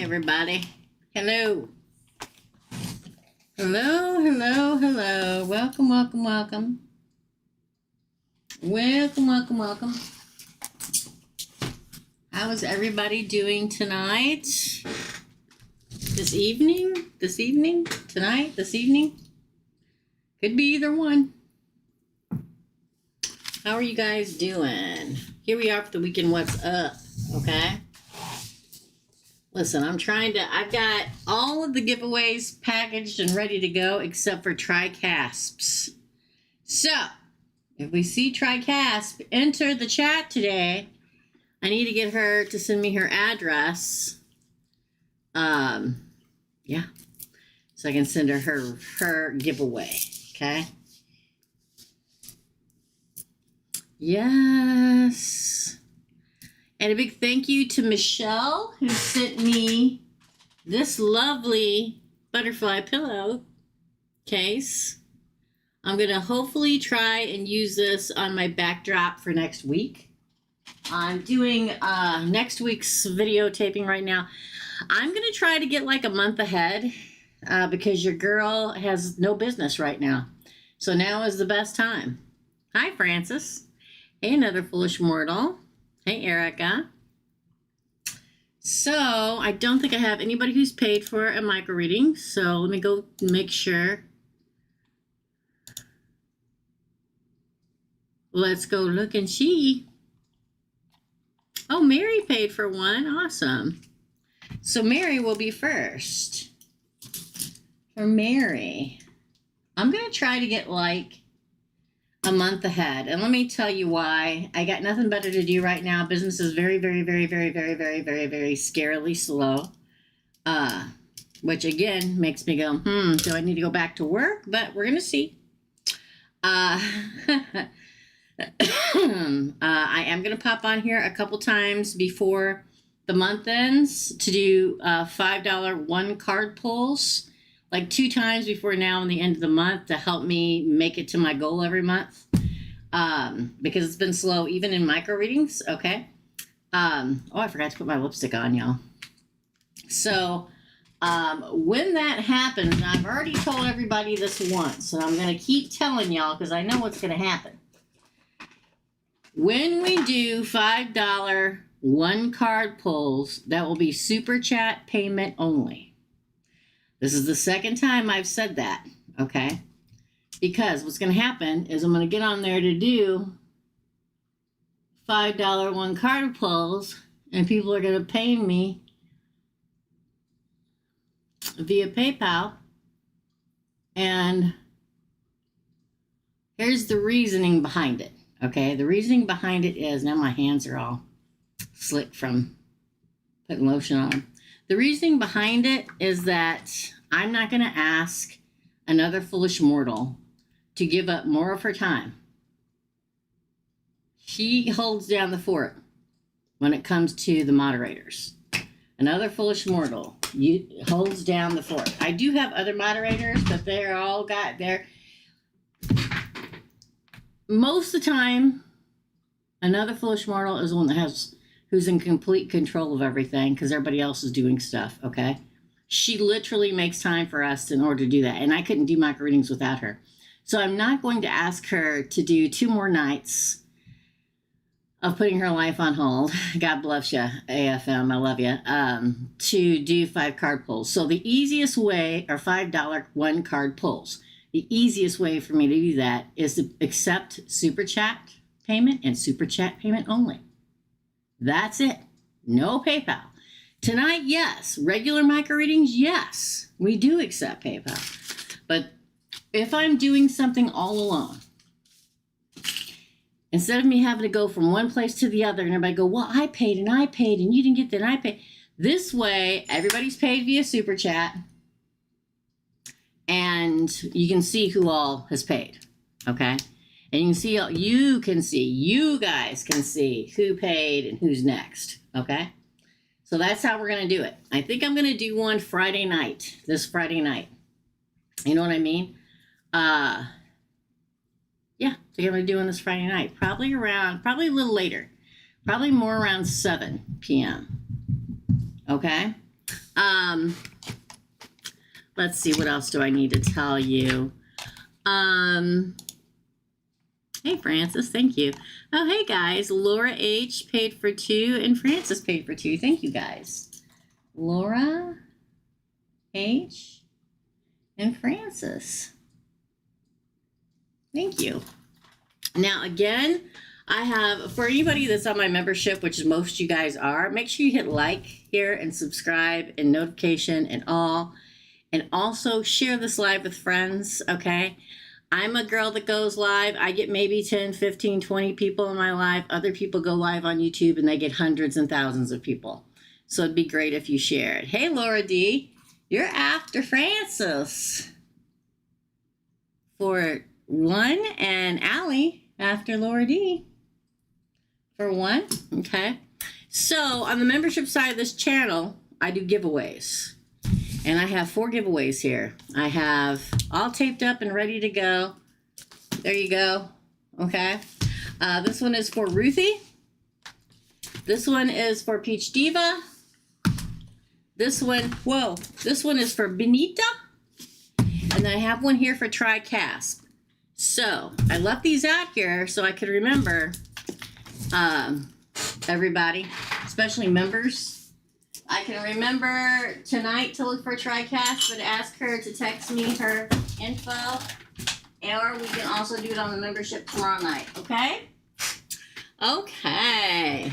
everybody. Hello. Hello, hello, hello. Welcome, welcome, welcome. Welcome, welcome, welcome. How is everybody doing tonight? This evening? Tonight? This evening? Could be either one. How are you guys doing? Here we are for the weekend. What's up? Okay. Listen, I've got all of the giveaways packaged and ready to go except for TriCasps. So, if we see TriCasp enter the chat today, I need to get her to send me her address. Yeah. So I can send her giveaway. Okay. Yes. And a big thank you to Michelle, who sent me this lovely butterfly pillow case. I'm going to hopefully try and use this on my backdrop for next week. I'm doing next week's videotaping right now. I'm going to try to get like a month ahead because your girl has no business right now. So now is the best time. Hi, Francis. Hey, another foolish mortal. Hey, Erica. So, I don't think I have anybody who's paid for a micro reading. So, let me go make sure. Let's go look and see. Oh, Mary paid for one. Awesome. So, Mary will be first. For Mary, I'm going to try to get like a month ahead. And let me tell you why. I got nothing better to do right now. Business is very, very, very, very, very, very, very, very scarily slow. Which again makes me go, do I need to go back to work? But we're gonna see. I am gonna pop on here a couple times before the month ends to do $5 one card pulls. Like 2 times before now and the end of the month to help me make it to my goal every month. Because it's been slow even in micro readings. Okay. Oh, I forgot to put my lipstick on, y'all. So when that happens, and I've already told everybody this once, and I'm going to keep telling y'all because I know what's going to happen. When we do $5 one card pulls, that will be super chat payment only. This is the second time I've said that, okay? Because what's going to happen is I'm going to get on there to do $5 one card pulls, and people are going to pay me via PayPal. And here's the reasoning behind it, okay? The reasoning behind it is, now my hands are all slick from putting lotion on them. The reasoning behind it is that I'm not going to ask another foolish mortal to give up more of her time. She holds down the fort when it comes to the moderators. Another foolish mortal holds down the fort. I do have other moderators, but they're all got their... Most of the time, another foolish mortal is the one that who's in complete control of everything because everybody else is doing stuff, okay? She literally makes time for us in order to do that, and I couldn't do micro readings without her. So I'm not going to ask her to do 2 more nights of putting her life on hold. God bless you, AFM, I love you, to do 5 card pulls. So the easiest way are $5 one card pulls. The easiest way for me to do that is to accept super chat payment and super chat payment only. That's it. No PayPal. Tonight, yes. Regular micro readings, yes. We do accept PayPal. But if I'm doing something all alone, instead of me having to go from one place to the other and everybody go, well, I paid and you didn't get that and I paid. This way, everybody's paid via super chat. And you can see who all has paid. Okay? And you guys can see who paid and who's next, okay? So that's how we're going to do it. I think I'm going to do one Friday night, this Friday night. You know what I mean? Yeah, I think I'm going to do one this Friday night. Probably a little later. Probably more around 7 p.m. Okay? Let's see, what else do I need to tell you? Hey, Francis, thank you. Oh, hey, guys. Laura H. paid for 2, and Francis paid for 2. Thank you, guys. Laura H. and Francis. Thank you. Now, again, I have, for anybody that's on my membership, which most of you guys are, make sure you hit like here and subscribe and notification and all. And also share this live with friends, okay? I'm a girl that goes live. I get maybe 10, 15, 20 people in my live. Other people go live on YouTube and they get hundreds and thousands of people. So it'd be great if you share it. Hey, Laura D, you're after Francis for 1, and Allie after Laura D for 1, okay? So on the membership side of this channel, I do giveaways. And I have 4 giveaways here. I have all taped up and ready to go. There you go. Okay. This one is for Ruthie. This one is for Peach Diva. This one, this one is for Benita. And then I have one here for TriCasp. So I left these out here so I could remember everybody, especially members. I can remember tonight to look for TriCast, but ask her to text me her info, or we can also do it on the membership tomorrow night, okay? Okay.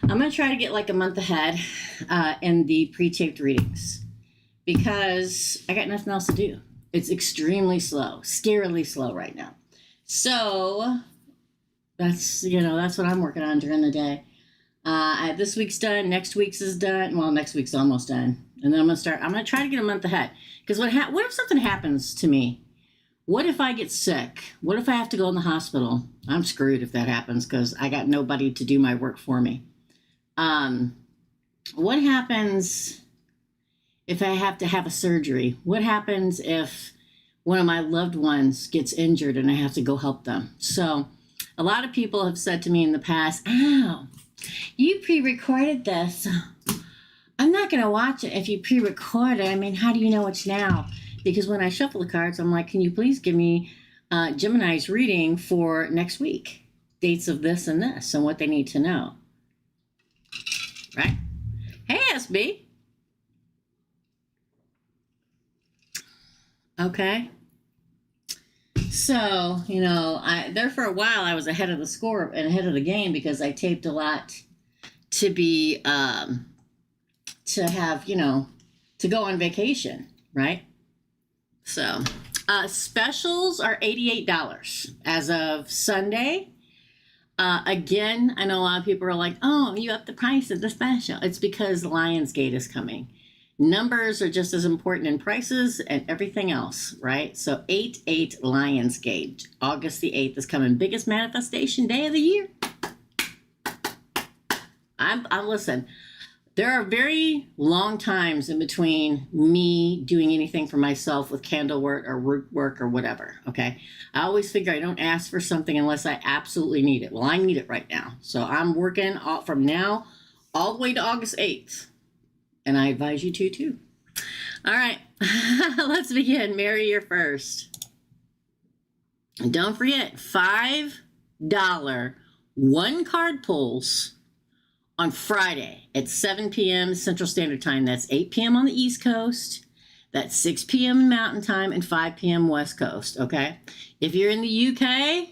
I'm going to try to get like a month ahead in the pre-taped readings because I got nothing else to do. It's extremely slow, scarily slow right now. So that's, that's what I'm working on during the day. This week's done. Next week's is done. Well, next week's almost done. And then I'm going to try to get a month ahead. Because what if something happens to me? What if I get sick? What if I have to go in the hospital? I'm screwed if that happens because I got nobody to do my work for me. What happens if I have to have a surgery? What happens if one of my loved ones gets injured and I have to go help them? So a lot of people have said to me in the past, ow, you pre-recorded this. I'm not going to watch it if you pre-record it. I mean, how do you know it's now? Because when I shuffle the cards, I'm like, can you please give me Gemini's reading for next week? Dates of this and this and what they need to know. Right? Hey, SB. Okay. So, there for a while I was ahead of the score and ahead of the game because I taped a lot to be, to have, to go on vacation, right? So, specials are $88 as of Sunday. Again, I know a lot of people are like, oh, you upped the price of the special. It's because Lionsgate is coming. Numbers are just as important in prices and everything else, right? So 8/8 Lionsgate. August the 8th is coming. Biggest manifestation day of the year. Listen, there are very long times in between me doing anything for myself with candle work or root work or whatever, okay? I always figure I don't ask for something unless I absolutely need it. Well, I need it right now. So I'm working from now all the way to August 8th. And I advise you to, too. All right, let's begin. Mary, you're first. And don't forget, $5 one-card pulls on Friday at 7 p.m. Central Standard Time. That's 8 p.m. on the East Coast. That's 6 p.m. Mountain Time and 5 p.m. West Coast, okay? If you're in the UK,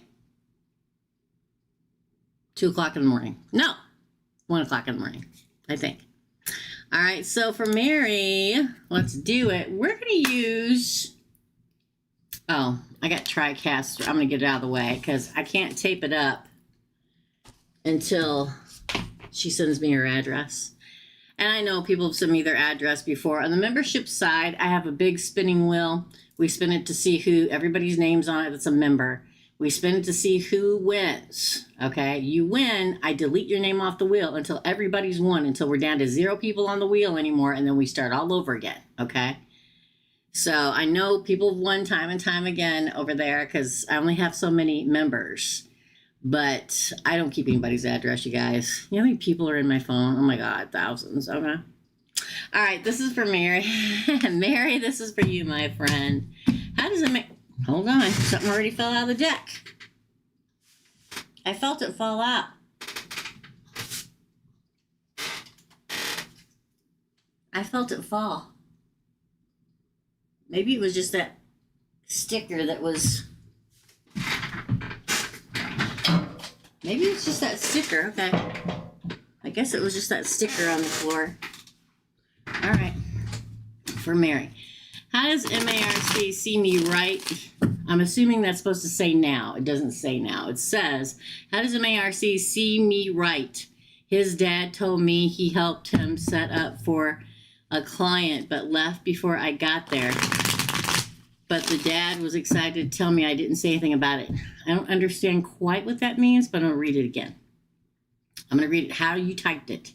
2 o'clock in the morning. No, 1 o'clock in the morning, I think. All right, so for Mary, let's do it. We're going to use, I got TriCast. I'm going to get it out of the way because I can't tape it up until she sends me her address. And I know people have sent me their address before. On the membership side, I have a big spinning wheel. We spin it to see who, everybody's name's on it that's a member. We spin it to see who wins, okay? You win, I delete your name off the wheel until everybody's won, until we're down to 0 people on the wheel anymore, and then we start all over again, okay? So I know people have won time and time again over there because I only have so many members, but I don't keep anybody's address, you guys. You know how many people are in my phone? Oh my God, thousands, okay? All right, this is for Mary. Mary, this is for you, my friend. How does it make... Hold on. Something already fell out of the deck. I felt it fall out. I felt it fall. Maybe it was just that sticker that was... Maybe it's just that sticker. Okay. I guess it was just that sticker on the floor. All right. For Mary. How does MARC see me right? I'm assuming that's supposed to say now. It doesn't say now. It says, how does MARC see me right? His dad told me he helped him set up for a client, but left before I got there. But the dad was excited to tell me I didn't say anything about it. I don't understand quite what that means, but I'm going to read it again. I'm going to read it how you typed it.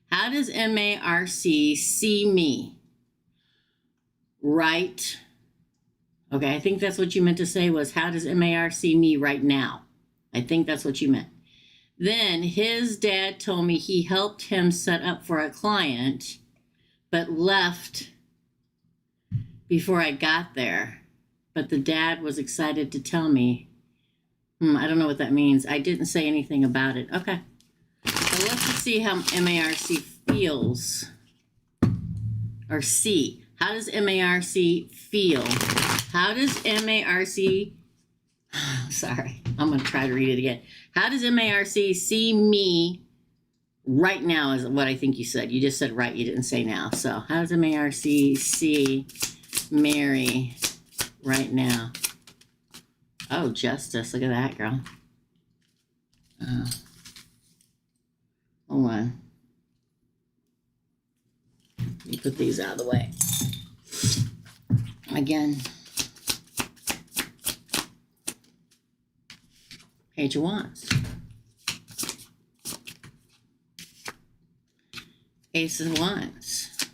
How does MARC see me? Right. Okay, I think that's what you meant to say was, how does MARC see me right now? I think that's what you meant. Then his dad told me he helped him set up for a client, but left before I got there. But the dad was excited to tell me. I don't know what that means. I didn't say anything about it. Okay. So let's just see how MARC feels. Or see. How does MARC feel? How does MARC... Sorry. I'm going to try to read it again. How does MARC see me right now is what I think you said. You just said right. You didn't say now. So how does MARC see Mary right now? Oh, justice. Look at that, girl. Hold on. Let me put these out of the way. Again. Page of Wands. Ace of Wands.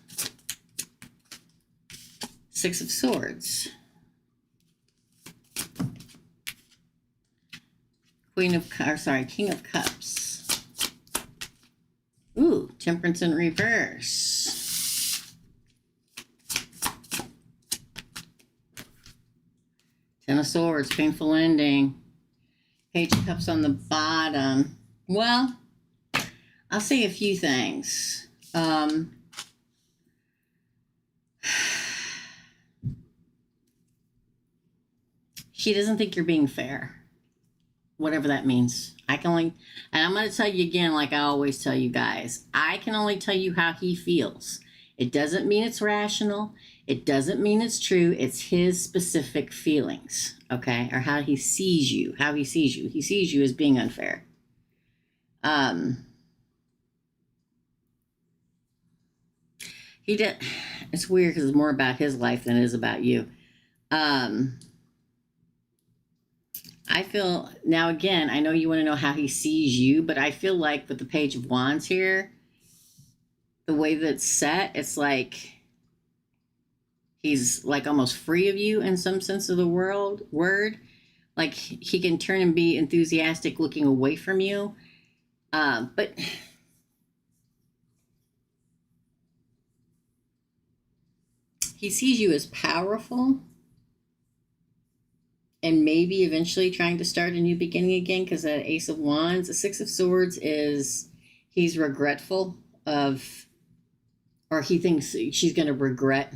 Six of Swords. King of Cups. Ooh, Temperance in reverse. Ten of Swords, painful ending. Page of Cups on the bottom. Well, I'll say a few things. She doesn't think you're being fair. Whatever that means. I can only, and I'm going to tell you again, like I always tell you guys, I can only tell you how he feels. It doesn't mean it's rational. It doesn't mean it's true. It's his specific feelings, okay? Or how he sees you, He sees you as being unfair. It's weird because it's more about his life than it is about you. I feel, now again, I know you want to know how he sees you, but I feel like with the Page of Wands here, the way that it's set, it's like he's like almost free of you in some sense of the word. Like he can turn and be enthusiastic looking away from you. But he sees you as powerful. And maybe eventually trying to start a new beginning again, because that Ace of Wands, the Six of Swords is, he's regretful of, or he thinks she's going to regret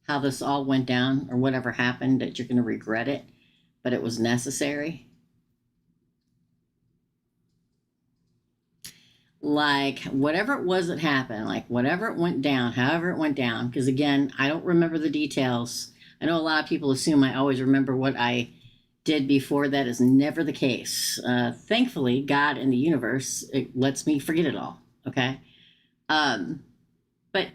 how this all went down or whatever happened, that you're going to regret it, but it was necessary. Like whatever it was that happened, like whatever it went down, however it went down, because again, I don't remember the details. I know a lot of people assume I always remember what I did before. That is never the case. Thankfully, God and the universe, it lets me forget it all. Okay. But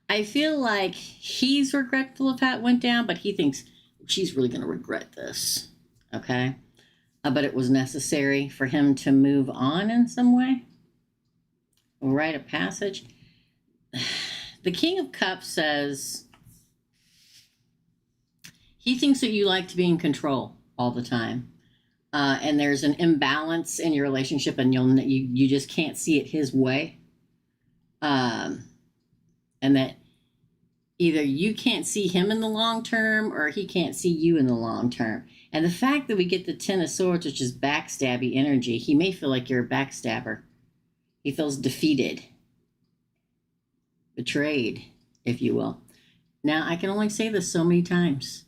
I feel like he's regretful of how it went down, but he thinks she's really going to regret this. Okay. But it was necessary for him to move on in some way. We'll write a passage. The King of Cups says, he thinks that you like to be in control all the time. And there's an imbalance in your relationship and you just can't see it his way. and that either you can't see him in the long term or he can't see you in the long term. And the fact that we get the Ten of Swords, which is backstabby energy, he may feel like you're a backstabber. He feels defeated, betrayed, if you will. Now, I can only say this so many times.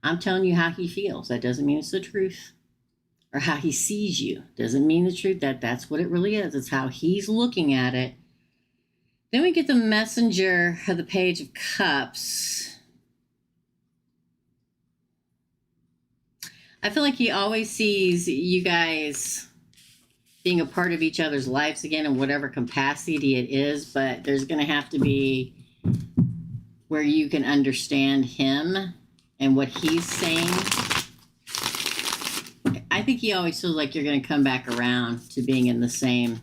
I'm telling you how he feels. That doesn't mean it's the truth. Or how he sees you. Doesn't mean the truth. That's what it really is. It's how he's looking at it. Then we get the Messenger of the Page of Cups. I feel like he always sees you guys being a part of each other's lives again in whatever capacity it is, but there's going to have to be where you can understand him and what he's saying. I think he always feels like you're going to come back around to being in the same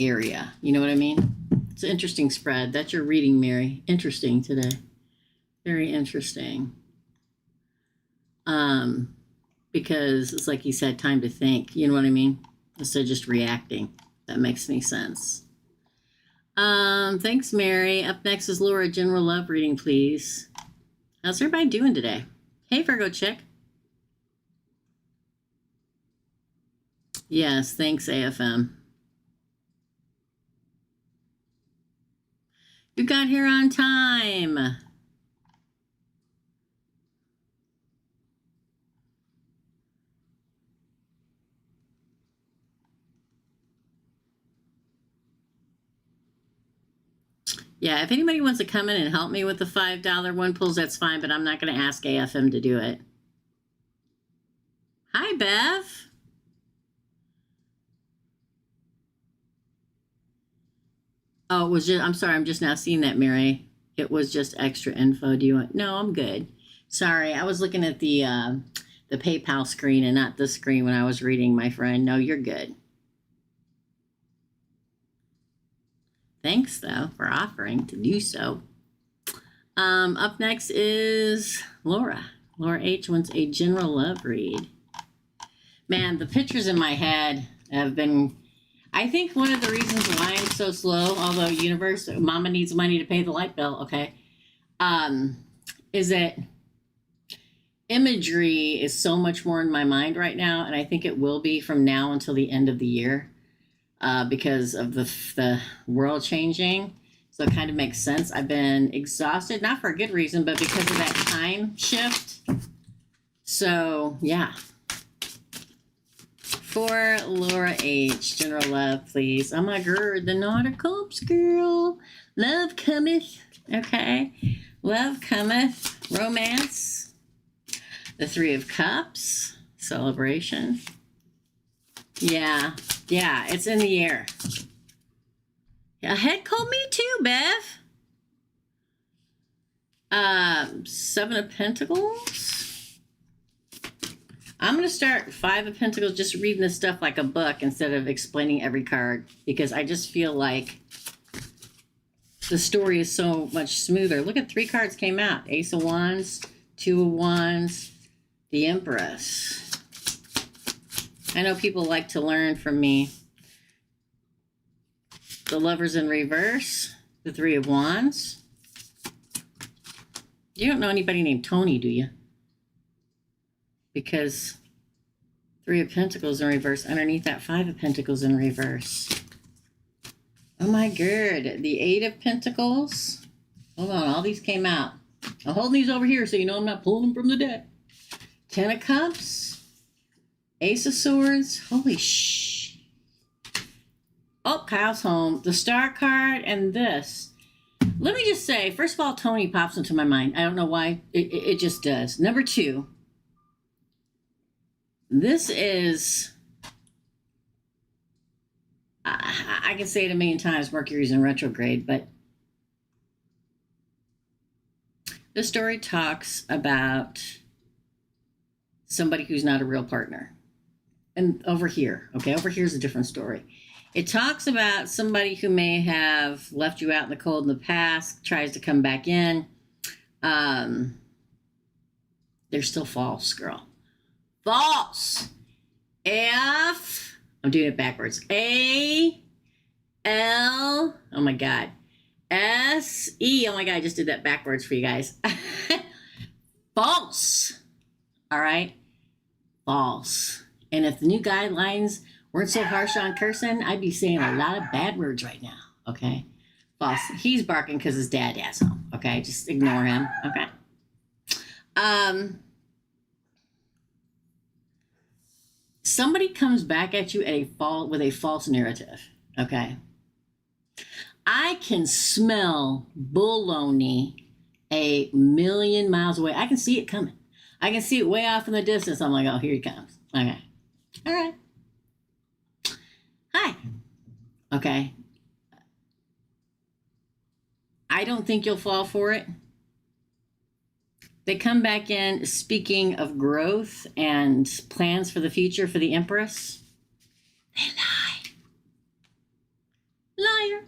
area. You know what I mean? It's an interesting spread. That's your reading, Mary. Interesting today. Very interesting. Because it's like he said, time to think. You know what I mean? Instead of just reacting. That makes any sense. Thanks, Mary. Up next is Laura. General love reading, please. How's everybody doing today? Hey, Virgo chick. Yes, thanks, AFM. You got here on time. Yeah, if anybody wants to come in and help me with the $5 one pulls, that's fine, but I'm not going to ask AFM to do it. Hi, Bev. Oh, it was just, I'm sorry, I'm just now seeing that, Mary. It was just extra info. Do you want? No, I'm good. Sorry, I was looking at the PayPal screen and not the screen when I was reading, my friend. No, you're good. Thanks, though, for offering to do so. Up next is Laura. Laura H. wants a general love read. Man, the pictures in my head have been... I think one of the reasons why I'm so slow, although universe, mama needs money to pay the light bill, okay, is that imagery is so much more in my mind right now, and I think it will be from now until the end of the year because of the world changing. So it kind of makes sense. I've been exhausted, not for a good reason, but because of that time shift. So, yeah. For Laura H. General love, please. Oh my God, the Knight of Cups, girl. Love cometh. Okay. Love cometh. Romance. The Three of Cups. Celebration. Yeah. Yeah, it's in the air. A head cold, me too, Bev. Seven of Pentacles. I'm going to start Five of Pentacles, just reading this stuff like a book instead of explaining every card, because I just feel like the story is so much smoother. Look at 3 cards came out. Ace of Wands, 2 of Wands, the Empress. I know people like to learn from me. The Lovers in reverse, the 3 of Wands. You don't know anybody named Tony, do you? Because 3 of Pentacles in reverse, underneath that 5 of Pentacles in reverse. Oh my God, the 8 of Pentacles. Hold on, all these came out. I'm holding these over here so you know I'm not pulling them from the deck. 10 of Cups, Ace of Swords. Holy shh. Oh, Kyle's home. The Star card and this. Let me just say, first of all, Tony pops into my mind. I don't know why. It just does. Number 2. This is, I can say it a million times, Mercury's in retrograde, but the story talks about somebody who's not a real partner. And over here, okay, over here's a different story. It talks about somebody who may have left you out in the cold in the past, tries to come back in. They're still false, girl. False. I'm doing it backwards. A, L, oh my God. S-E. Oh my God, I just did that backwards for you guys. False. All right? False. And if the new guidelines weren't so harsh on cursing, I'd be saying a lot of bad words right now. Okay? False. He's barking because his dad's home. Okay? Just ignore him. Okay? Somebody comes back at you with a false narrative. Okay? I can smell baloney a million miles away. I can see it coming. I can see it way off in the distance. I'm like, oh, here he comes. Okay. All right. Hi. Okay. I don't think you'll fall for it. They come back in speaking of growth and plans for the future for the Empress. They lie. Liar.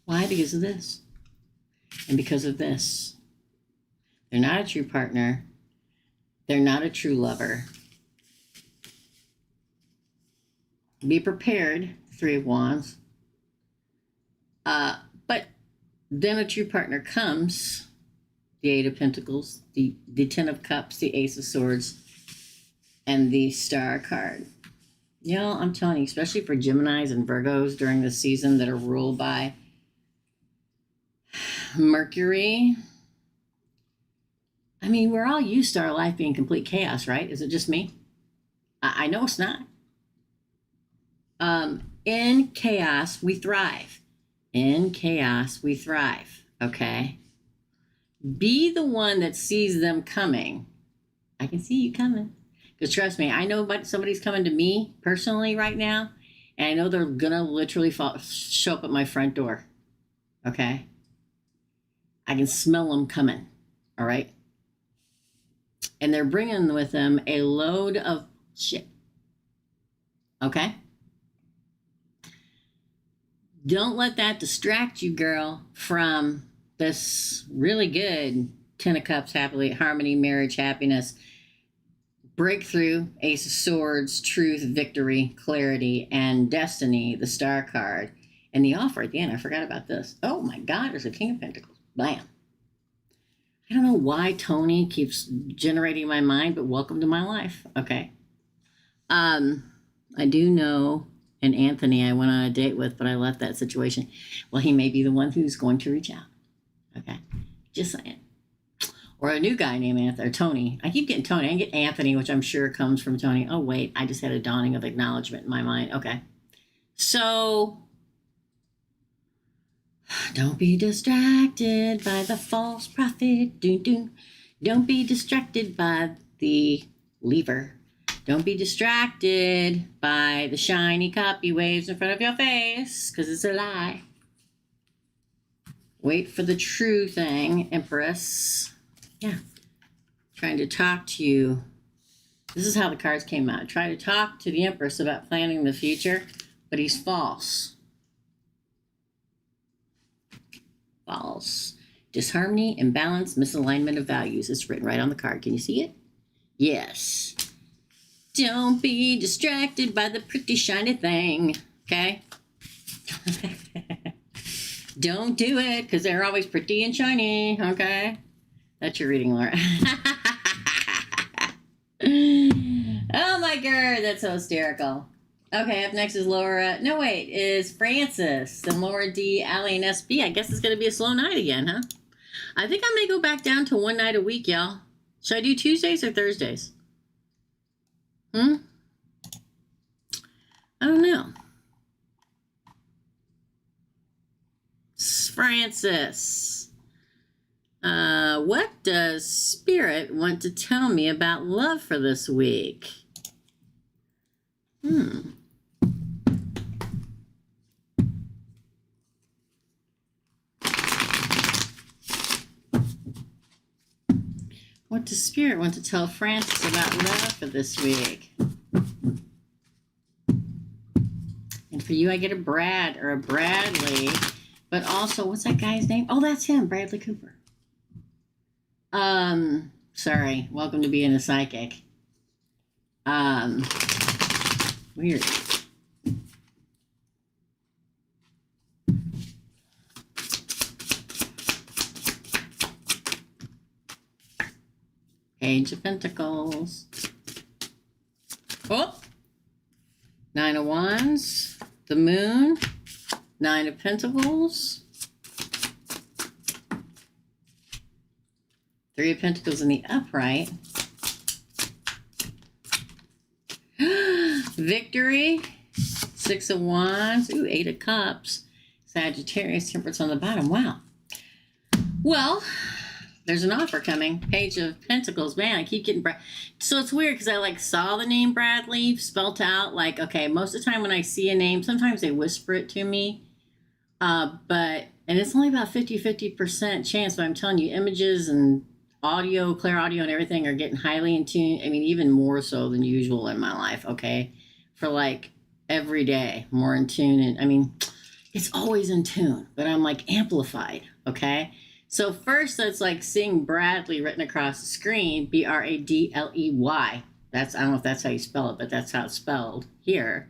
Why? Because of this. And because of this. They're not a true partner. They're not a true lover. Be prepared, Three of Wands. But then a true partner comes. The Eight of Pentacles, the Ten of Cups, the Ace of Swords, and the Star card. You know, I'm telling you, especially for Geminis and Virgos during this season that are ruled by Mercury. I mean, we're all used to our life being complete chaos, right? Is it just me? I know it's not. In chaos, we thrive. In chaos, we thrive, okay? Be the one that sees them coming. I can see you coming. Because trust me, I know somebody's coming to me personally right now, and I know they're going to literally show up at my front door, okay? I can smell them coming, all right? And they're bringing with them a load of shit, okay? Don't let that distract you, girl, from this really good Ten of Cups, happily, harmony, marriage, happiness, breakthrough, Ace of Swords, truth, victory, clarity, and destiny, the Star card. And the offer at the end, I forgot about this. Oh my God, there's a King of Pentacles. Bam. I don't know why Tony keeps generating my mind, but welcome to my life. Okay. I do know an Anthony I went on a date with, but I left that situation. Well, he may be the one who's going to reach out. Okay. Just saying. Or a new guy named Anthony, or Tony. I keep getting Tony. I get Anthony, which I'm sure comes from Tony. Oh, wait. I just had a dawning of acknowledgement in my mind. Okay. So, don't be distracted by the false prophet. Don't be distracted by the lever. Don't be distracted by the shiny copy waves in front of your face, because it's a lie. Wait for the true thing, Empress. Yeah. Trying to talk to you. This is how the cards came out. Try to talk to the Empress about planning the future, but he's false. False. Disharmony, imbalance, misalignment of values. It's written right on the card. Can you see it? Yes. Don't be distracted by the pretty shiny thing. Okay? Don't do it, because they're always pretty and shiny. Okay? That's your reading, Laura. Oh my God, that's so hysterical. Okay, up next is Laura. No, wait, is Francis. Then Laura D, Allie, and SB. I guess it's going to be a slow night again, huh? I think I may go back down to one night a week, y'all. Should I do Tuesdays or Thursdays? I don't know. Francis. What does Spirit want to tell me about love for this week? What does Spirit want to tell Francis about love for this week? And for you, I get a Brad or a Bradley. But also, what's that guy's name? Oh, that's him, Bradley Cooper. Sorry. Welcome to being a psychic. Weird. Page of Pentacles. Oh! Nine of Wands. The Moon. Nine of Pentacles. Three of Pentacles in the upright. Victory. Six of Wands. Ooh, Eight of Cups. Sagittarius, Temperance on the bottom. Wow. Well, there's an offer coming. Page of Pentacles. Man, I keep getting so it's weird because I like saw the name Bradley spelt out. Like, okay, most of the time when I see a name, sometimes they whisper it to me. And it's only about 50% chance, but I'm telling you, images and audio, clear audio and everything are getting highly in tune. I mean, even more so than usual in my life, okay? For like every day, more in tune. And I mean, it's always in tune, but I'm like amplified, okay? So first, that's like seeing Bradley written across the screen, Bradley. I don't know if that's how you spell it, but that's how it's spelled here.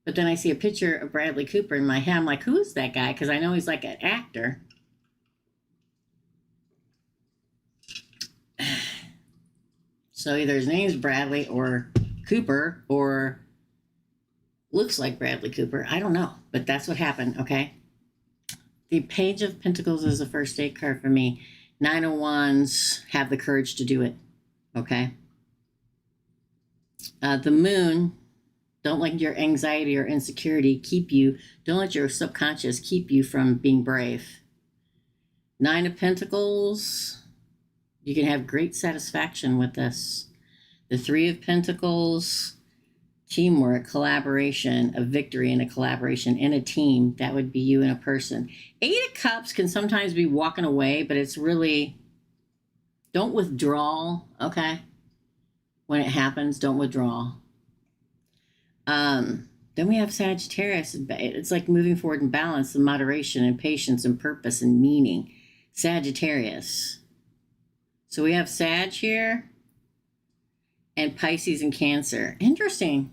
But then I see a picture of Bradley Cooper in my head. I'm like, who is that guy? Because I know he's like an actor. So either his name's Bradley or Cooper or looks like Bradley Cooper. I don't know, but that's what happened, okay? The Page of Pentacles is the first date card for me. Nine of Wands, have the courage to do it, okay? The Moon, don't let your anxiety or insecurity keep you, don't let your subconscious keep you from being brave. Nine of Pentacles, you can have great satisfaction with this. The Three of Pentacles, teamwork, collaboration, a victory and a collaboration in a team. That would be you and a person. Eight of Cups can sometimes be walking away, but it's really, don't withdraw, okay? When it happens, don't withdraw. Then we have Sagittarius. It's like moving forward in balance and moderation and patience and purpose and meaning. Sagittarius. So we have Sag here and Pisces and Cancer. Interesting.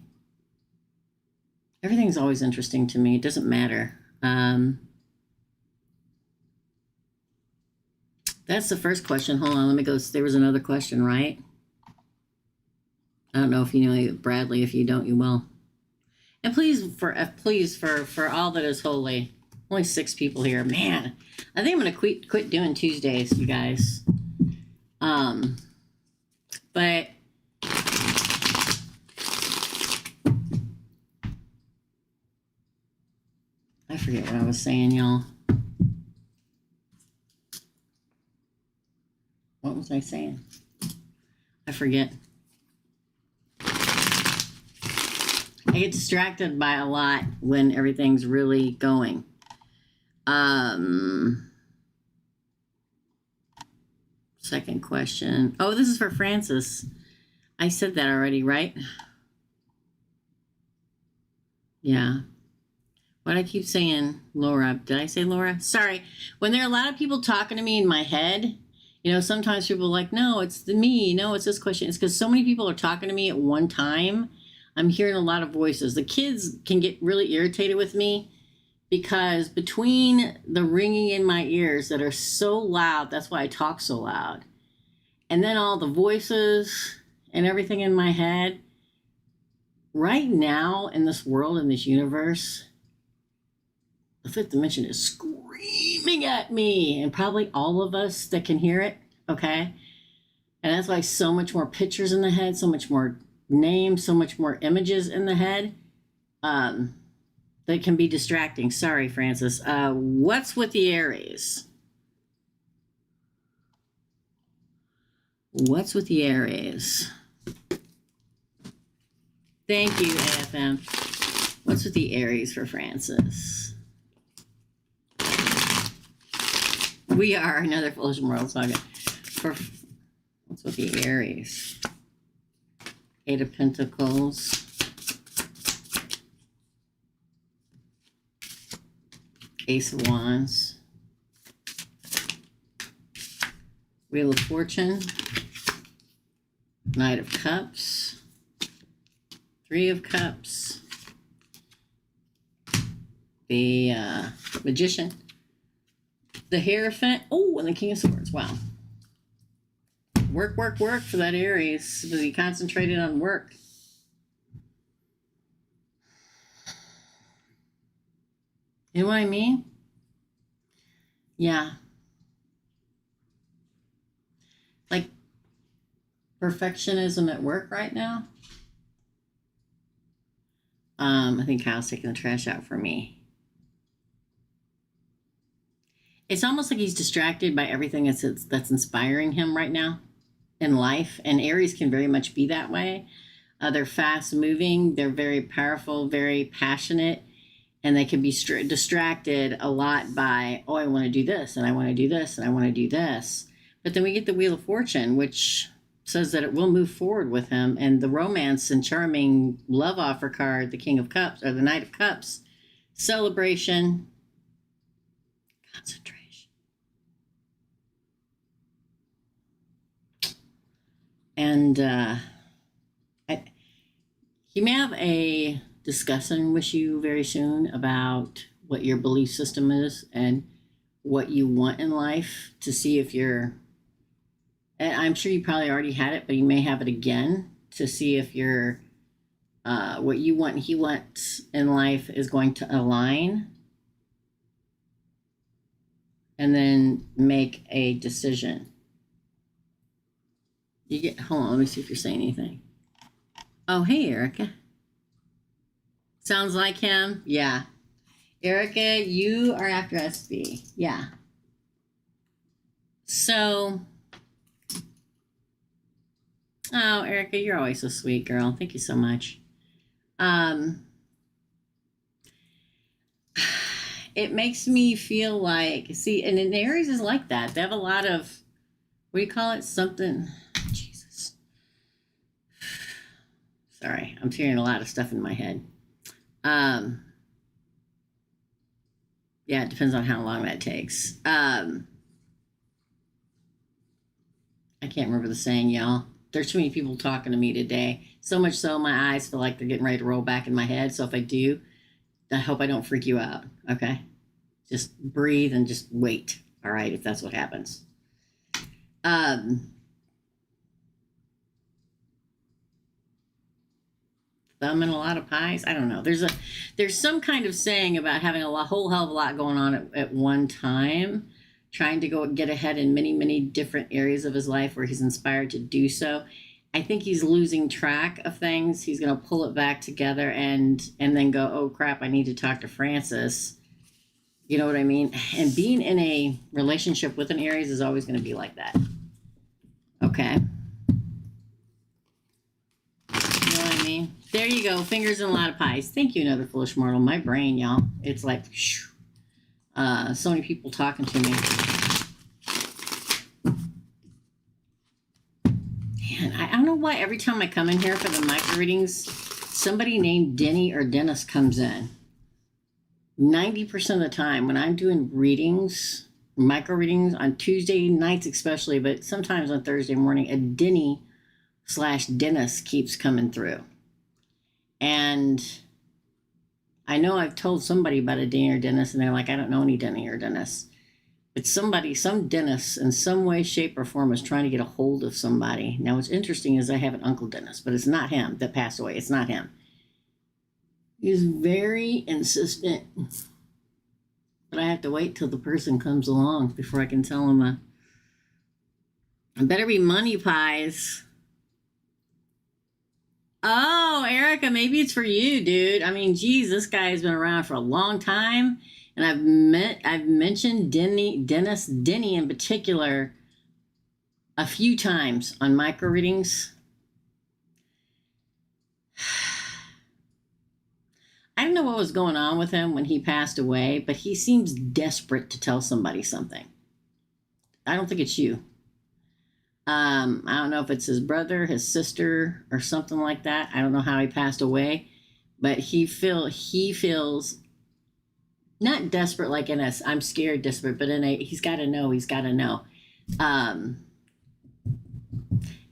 Everything's always interesting to me. It doesn't matter. That's the first question. Hold on, let me go. There was another question, right? I don't know if you know Bradley. If you don't, you will. And please, for all that is holy. Only 6 people here. Man, I think I'm gonna quit doing Tuesdays, you guys. But I forget what I was saying, y'all. What was I saying? I forget. I get distracted by a lot when everything's really going. Second question. Oh, this is for Francis. I said that already, right? Yeah. What I keep saying, Laura. Did I say Laura? Sorry. When there are a lot of people talking to me in my head, you know, sometimes people are like, no, it's me. No, it's this question. It's because so many people are talking to me at one time. I'm hearing a lot of voices. The kids can get really irritated with me because between the ringing in my ears that are so loud, that's why I talk so loud, and then all the voices and everything in my head, right now in this world, in this universe, the fifth dimension is screaming at me, and probably all of us that can hear it, okay? And that's why so much more pictures in the head, so much more names, so much more images in the head that can be distracting. Sorry, Francis. What's with the Aries? What's with the Aries? Thank you, AFM. What's with the Aries for Francis? We are another Foolish Moral Saga. What's with the Aries? Eight of Pentacles. Ace of Wands. Wheel of Fortune. Knight of Cups. Three of Cups. The Magician. The Hierophant. Oh, and the King of Swords. Wow. Work, work, work for that Aries. Because he concentrated on work. You know what I mean? Yeah. Like perfectionism at work right now. I think Kyle's taking the trash out for me. It's almost like he's distracted by everything that's inspiring him right now in life. And Aries can very much be that way. They're fast moving. They're very powerful, very passionate. And they can be distracted a lot by, oh, I want to do this, and I want to do this, and I want to do this. But then we get the Wheel of Fortune, which says that it will move forward with him. And the romance and charming love offer card, the King of Cups, or the Knight of Cups, celebration, concentration. And he may have a discussion with you very soon about what your belief system is and what you want in life, to see if you're, and I'm sure you probably already had it, but you may have it again, to see if you're what you want and he wants in life is going to align, and then make a decision. Hold on, let me see if you're saying anything. Oh, hey, Erica. Sounds like him. Yeah. Erica, you are after SB. Yeah. So, oh, Erica, you're always so sweet, girl. Thank you so much. It makes me feel like, see, and in Aries is like that. They have a lot of, what do you call it? Something, Jesus. Sorry, I'm hearing a lot of stuff in my head. Yeah, it depends on how long that takes. I can't remember the saying, y'all. There's too many people talking to me today. So much so my eyes feel like they're getting ready to roll back in my head. So if I do, I hope I don't freak you out. Okay? Just breathe and just wait. All right, if that's what happens. Thumb and a lot of pies. I don't know. There's some kind of saying about having whole hell of a lot going on at one time, trying to go get ahead in many, many different areas of his life where he's inspired to do so. I think he's losing track of things. He's going to pull it back together and then go, oh crap, I need to talk to Francis. You know what I mean? And being in a relationship with an Aries is always going to be like that. Okay. There you go. Fingers and a lot of pies. Thank you, another foolish mortal. My brain, y'all. It's like, so many people talking to me. Man, I don't know why every time I come in here for the micro readings, somebody named Denny or Dennis comes in. 90% of the time when I'm doing readings, micro readings on Tuesday nights especially, but sometimes on Thursday morning, a Denny/Dennis keeps coming through. And I know I've told somebody about a Denny or Dennis, and they're like, I don't know any Denny or Dennis. But some Dennis in some way, shape, or form is trying to get a hold of somebody. Now, what's interesting is I have an Uncle Dennis, but it's not him that passed away. It's not him. He's very insistent. But I have to wait till the person comes along before I can tell him, it better be money pies. Oh, Erica, maybe it's for you, dude. I mean, geez, this guy has been around for a long time, and I've mentioned Denny in particular a few times on micro readings. I don't know what was going on with him when he passed away, but he seems desperate to tell somebody something. I don't think it's you. I don't know if it's his brother, his sister, or something like that. I don't know how he passed away, but he feels not desperate like in a I'm scared desperate, but in a he's got to know.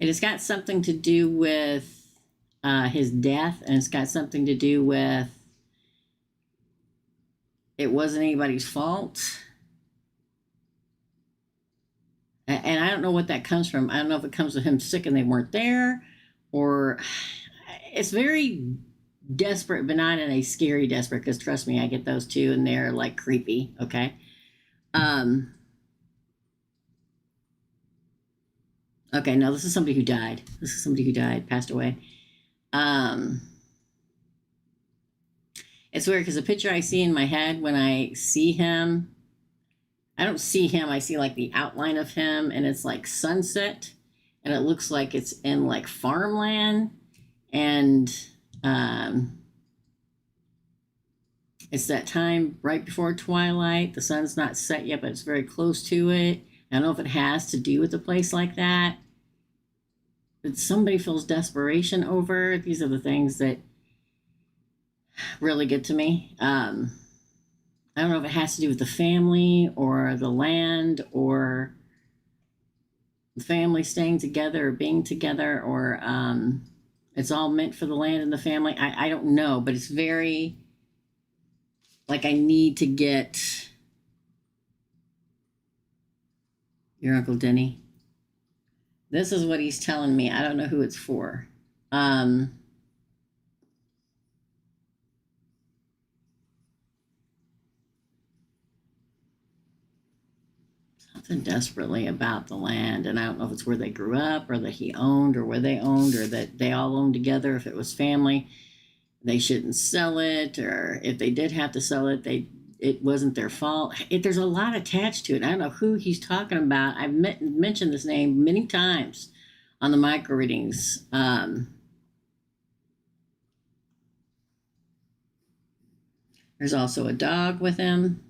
It has got something to do with his death, and it's got something to do with it wasn't anybody's fault. And I don't know what that comes from. I don't know if it comes with him sick and they weren't there, or it's very desperate, but not in a scary desperate, because trust me, I get those too, and they're like creepy. Okay. Okay, no, this is somebody who died. Passed away. It's weird because the picture I see in my head when I see him, I don't see him. I see like the outline of him, and it's like sunset, and it looks like it's in like farmland, and it's that time right before twilight. The sun's not set yet, but it's very close to it. I don't know if it has to do with a place like that, but somebody feels desperation over. These are the things that really get to me. I don't know if it has to do with the family or the land or the family staying together or being together, or it's all meant for the land and the family. I don't know, but it's very like I need to get your Uncle Denny. This is what he's telling me. I don't know who it's for. Something desperately about the land, and I don't know if it's where they grew up or that he owned or where they owned or that they all owned together. If it was family, they shouldn't sell it, or if they did have to sell it, it wasn't their fault. There's a lot attached to it. I don't know who he's talking about. I've mentioned this name many times on the micro readings. There's also a dog with him.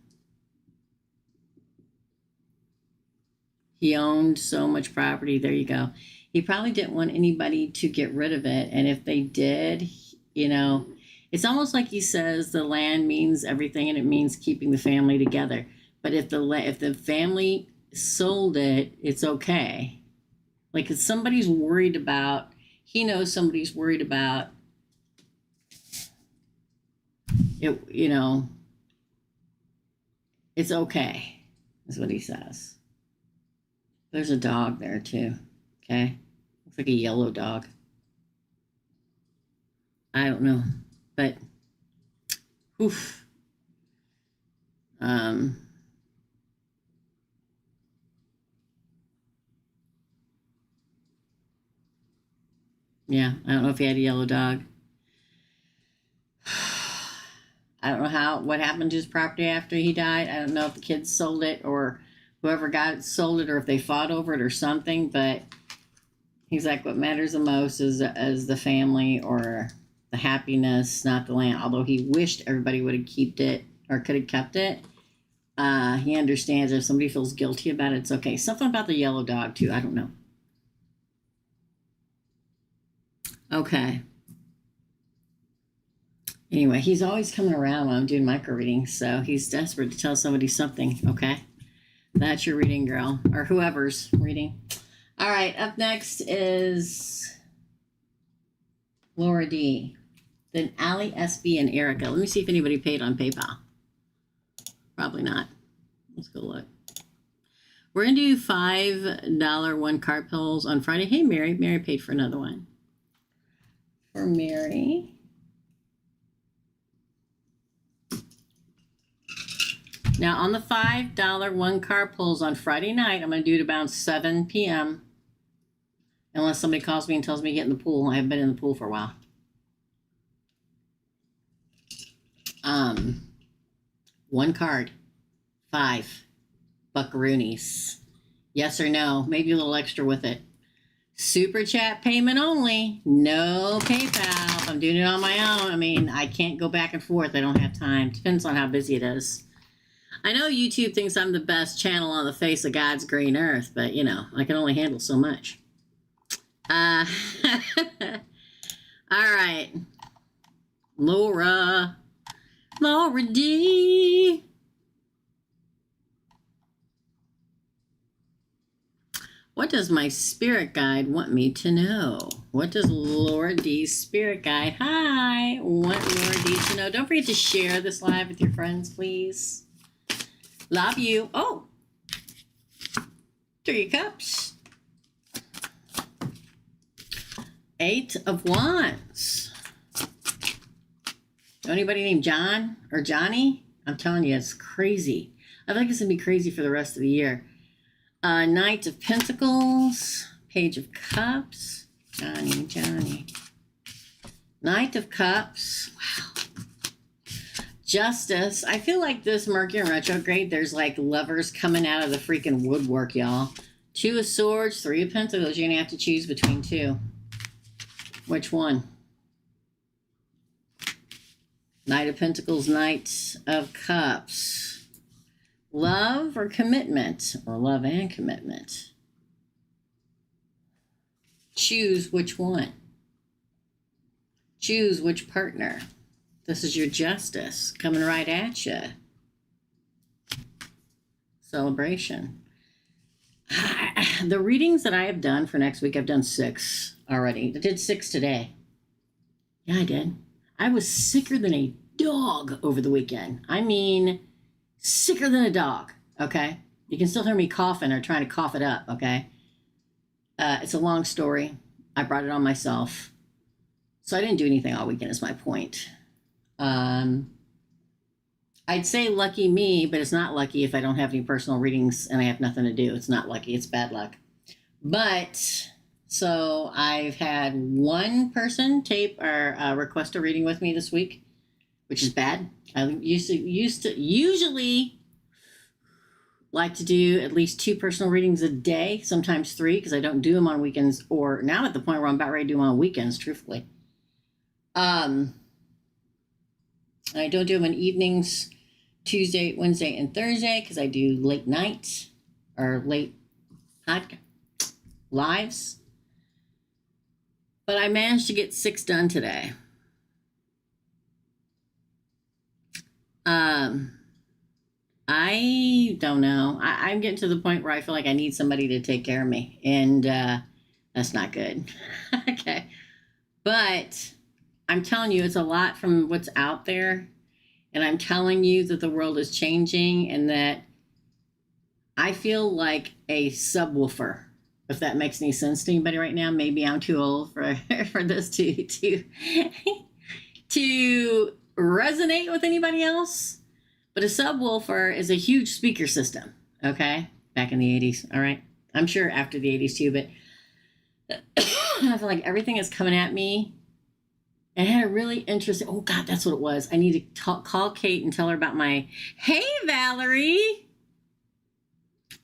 He owned so much property. There you go. He probably didn't want anybody to get rid of it. And if they did, it's almost like he says the land means everything and it means keeping the family together. But if the family sold it, it's okay. Like if somebody's worried about, he knows somebody's worried about it, it's okay, is what he says. There's a dog there too. Okay. Looks like a yellow dog. I don't know. But oof. Yeah, I don't know if he had a yellow dog. I don't know what happened to his property after he died. I don't know if the kids sold it or whoever got it sold it, or if they fought over it or something, but he's like, what matters the most is the family or the happiness, not the land. Although he wished everybody would have kept it or could have kept it. He understands if somebody feels guilty about it, it's okay. Something about the yellow dog too. I don't know. Okay. Anyway, he's always coming around when I'm doing micro readings, so he's desperate to tell somebody something. Okay. That's your reading, girl, or whoever's reading. All right, up next is Laura D. Then Allie, SB, and Erica. Let me see if anybody paid on PayPal. Probably not. Let's go look. We're going to do $5 one card pulls on Friday. Hey, Mary. Mary paid for another one. For Mary. Now, on the $5 one card pulls on Friday night, I'm going to do it about 7 p.m. Unless somebody calls me and tells me to get in the pool. I haven't been in the pool for a while. One card. 5 buckaroonies. Yes or no? Maybe a little extra with it. Super chat payment only. No PayPal. If I'm doing it on my own, I can't go back and forth. I don't have time. Depends on how busy it is. I know YouTube thinks I'm the best channel on the face of God's green earth, but, I can only handle so much. All right. Laura D. What does my spirit guide want me to know? What does Laura D's spirit guide want Laura D to know? Don't forget to share this live with your friends, please. Love you. Oh. Three of Cups. Eight of Wands. Anybody named John or Johnny? I'm telling you, it's crazy. I think it's going to be crazy for the rest of the year. Knight of Pentacles. Page of Cups. Johnny. Knight of Cups. Wow. Justice. I feel like this Mercury retrograde, there's like lovers coming out of the freaking woodwork, y'all. Two of Swords, Three of Pentacles. You're going to have to choose between two. Which one? Knight of Pentacles, Knight of Cups. Love or commitment? Or love and commitment? Choose which one. Choose which partner. This is your Justice coming right at you. Celebration. The readings that I have done for next week, I've done 6 already. I did 6 today. Yeah, I did. I was sicker than a dog over the weekend. I mean, sicker than a dog, okay? You can still hear me coughing or trying to cough it up, okay? It's a long story. I brought it on myself. So I didn't do anything all weekend is my point. I'd say lucky me, but it's not lucky if I don't have any personal readings and I have nothing to do. It's not lucky. It's bad luck. But, so I've had one person tape or request a reading with me this week, which is bad. I usually like to do at least 2 personal readings a day, sometimes 3, because I don't do them on weekends, or now I'm at the point where I'm about ready to do them on weekends, truthfully. I don't do them in evenings, Tuesday, Wednesday, and Thursday, because I do late night or late lives. But I managed to get 6 done today. I don't know. I'm getting to the point where I feel like I need somebody to take care of me, and that's not good. Okay. But I'm telling you, it's a lot from what's out there. And I'm telling you that the world is changing and that I feel like a subwoofer, if that makes any sense to anybody right now. Maybe I'm too old for this to resonate with anybody else. But a subwoofer is a huge speaker system, okay? Back in the 80s, all right? I'm sure after the 80s too, but I feel like everything is coming at me. And I had a really interesting, oh God, that's what it was. I need to call Kate and tell her about my, hey Valerie,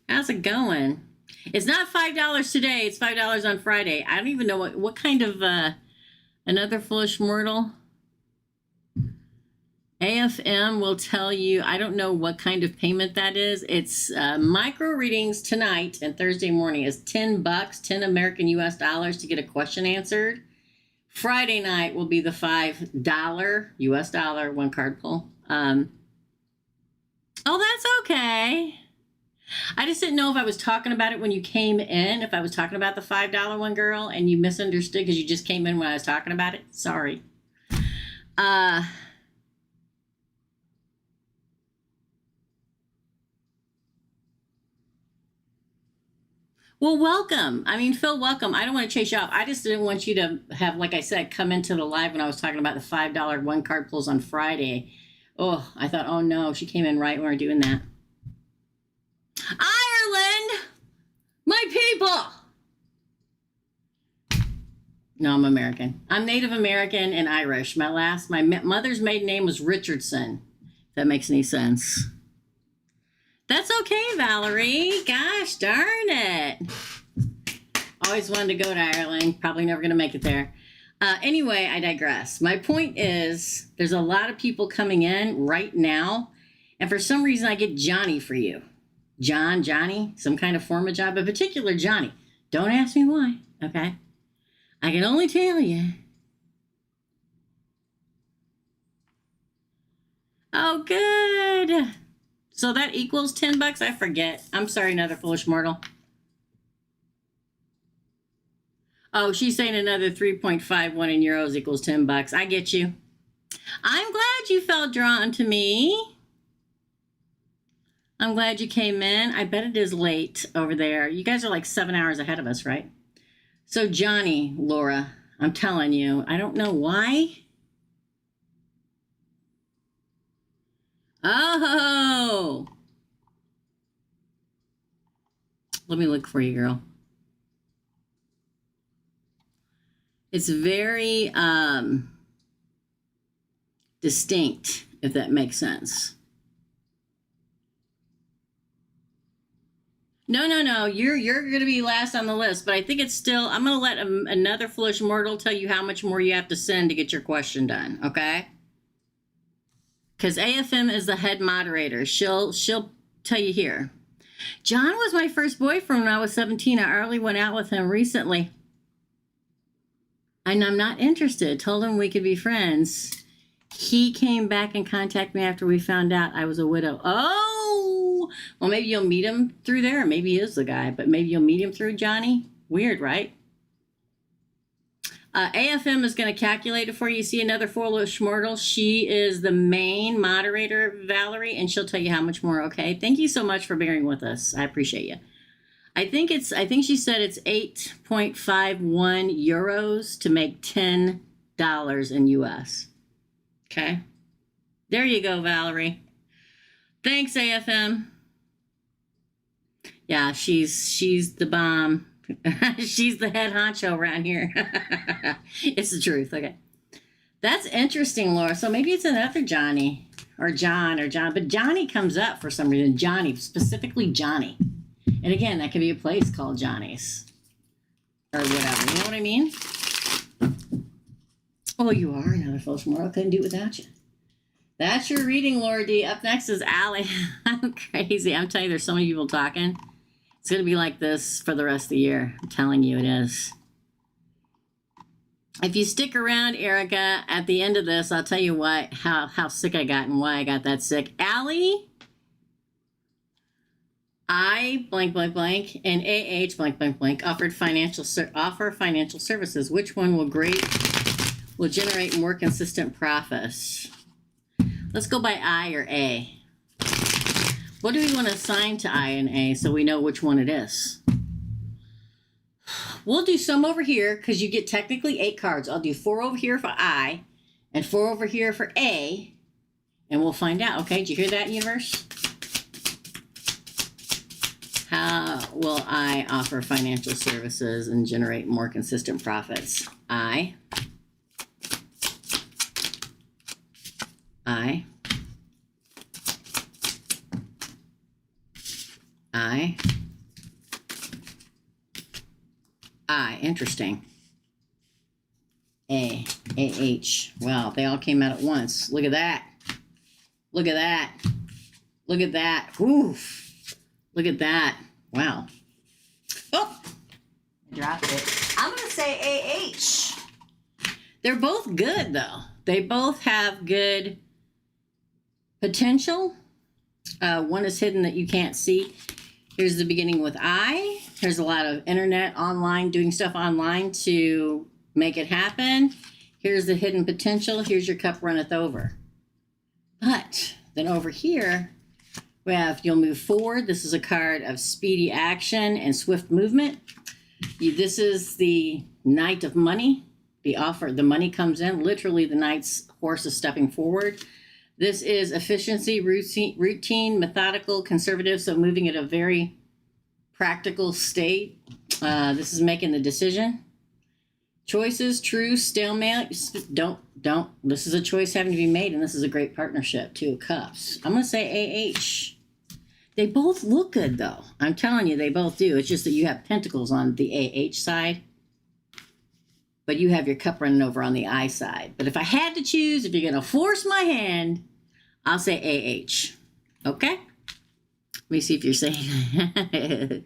how's it going? It's not $5 today, it's $5 on Friday. I don't even know what kind of, another foolish mortal. AFM will tell you, I don't know what kind of payment that is. It's micro readings tonight and Thursday morning is $10, 10 American US dollars to get a question answered. Friday night will be the $5 US dollar 1 card pull. Oh, that's okay. I just didn't know if I was talking about it when you came in, if I was talking about the $5 one, girl, and you misunderstood because you just came in when I was talking about it. Sorry. Well, welcome. I mean, Phil, welcome. I don't want to chase you off. I just didn't want you to have, like I said, come into the live when I was talking about the $5 1 card pulls on Friday. Oh, I thought, oh no, she came in right when we were doing that. Ireland, my people. No, I'm American. I'm Native American and Irish. My mother's maiden name was Richardson. If that makes any sense. That's okay, Valerie. Gosh darn it. Always wanted to go to Ireland. Probably never going to make it there. Anyway, I digress. My point is there's a lot of people coming in right now. And for some reason, I get Johnny for you. Johnny, some kind of form of job, a particular Johnny. Don't ask me why, okay? I can only tell you. Oh, good. So that equals $10? I forget. I'm sorry, another foolish mortal. Oh, she's saying another 3.51 in euros equals $10. I get you. I'm glad you felt drawn to me. I'm glad you came in. I bet it is late over there. You guys are like 7 hours ahead of us, right? So Johnny, Laura, I'm telling you, I don't know why. Oh, let me look for you, girl. It's very distinct, if that makes sense. No. You're going to be last on the list, but I think it's still. I'm going to let another foolish mortal tell you how much more you have to send to get your question done. Okay? Because AFM is the head moderator. She'll tell you here. John was my first boyfriend when I was 17. I early went out with him recently. And I'm not interested. Told him we could be friends. He came back and contacted me after we found out I was a widow. Oh, well, maybe you'll meet him through there. Maybe he is the guy, but maybe you'll meet him through Johnny. Weird, right? AFM is going to calculate it for you. See another foolish mortal. She is the main moderator, Valerie, and she'll tell you how much more. Okay. Thank you so much for bearing with us. I appreciate you. I think she said it's 8.51 euros to make $10 in US. Okay. There you go, Valerie. Thanks, AFM. Yeah, she's the bomb. She's the head honcho around here. It's the truth. Okay. That's interesting, Laura. So maybe it's another Johnny or John, but Johnny comes up for some reason. Johnny, specifically Johnny. And again, that could be a place called Johnny's or whatever. You know what I mean? Oh, you are another false moral. Couldn't do it without you. That's your reading, Laura D. Up next is Allie. I'm crazy. I'm telling you, there's so many people talking. It's going to be like this for the rest of the year. I'm telling you it is. If you stick around, Erica, at the end of this, I'll tell you what, how sick I got and why I got that sick. Allie, I blank blank blank and AH blank blank blank offer financial services. Which one will generate more consistent profits? Let's go by I or A. What do we want to assign to I and A so we know which one it is? We'll do some over here because you get technically 8 cards. I'll do 4 over here for I and 4 over here for A, and we'll find out. Okay, did you hear that, universe? How will I offer financial services and generate more consistent profits? I. Interesting. A, AH. Wow, they all came out at once. Look at that. Look at that. Look at that. Oof. Look at that. Wow. Oh, I dropped it. I'm going to say AH. They're both good, though. They both have good potential. One is hidden that you can't see. Here's the beginning with I. There's a lot of internet, online, doing stuff online to make it happen. Here's the hidden potential. Here's your cup runneth over. But then over here, we have you'll move forward. This is a card of speedy action and swift movement. This is the Knight of Money. The money comes in. Literally, the knight's horse is stepping forward. This is efficiency, routine, methodical, conservative, so moving at a very practical state. This is making the decision. Choices, true, stalemate. Don't. This is a choice having to be made, and this is a great partnership. 2 of Cups. I'm going to say AH. They both look good, though. I'm telling you, they both do. It's just that you have pentacles on the AH side, but you have your cup running over on the I side. But if I had to choose, if you're going to force my hand, I'll say AH. Okay? Let me see if you're saying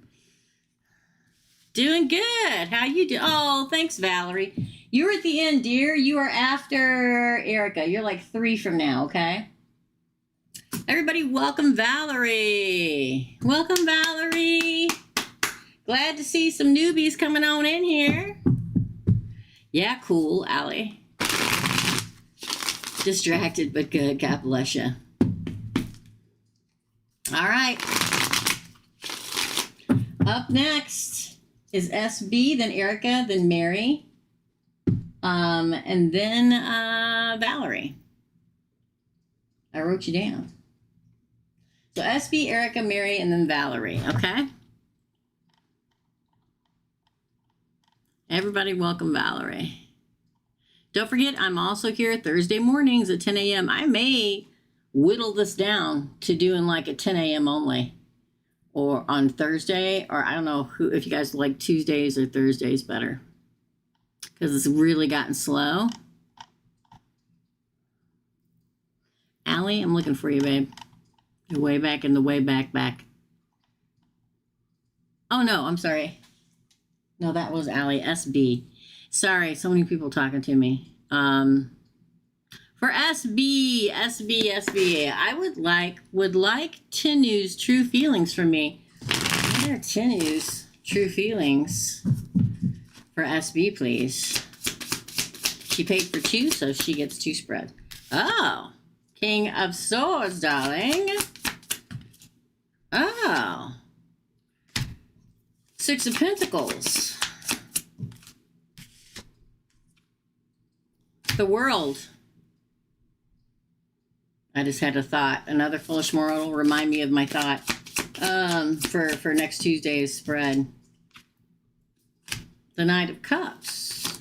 doing good. How you do? Oh, thanks, Valerie. You're at the end, dear. You are after Erica. You're like 3 from now, okay? Everybody, welcome Valerie. Welcome, Valerie. Glad to see some newbies coming on in here. Yeah, cool, Allie. Distracted, but good. God bless you. All right. Up next is SB, then Erica, then Mary, and then Valerie. I wrote you down. So SB, Erica, Mary, and then Valerie, okay? Everybody welcome Valerie. Don't forget, I'm also here Thursday mornings at 10 a.m. I may whittle this down to doing like at 10 a.m. only, or on Thursday, or I don't know if you guys like Tuesdays or Thursdays better, because it's really gotten slow. Allie, I'm looking for you, babe. You're way back in the way back. Oh, no, I'm sorry. No, that was Allie, SB. Sorry, so many people talking to me. For SB, I would like Tinu's true feelings from me. What are Tinu's true feelings for SB, please? She paid for 2, so she gets 2 spread. Oh, King of Swords, darling. Oh. 6 of Pentacles. The World. I just had a thought. Another foolish moral remind me of my thought for next Tuesday's spread. The Knight of Cups.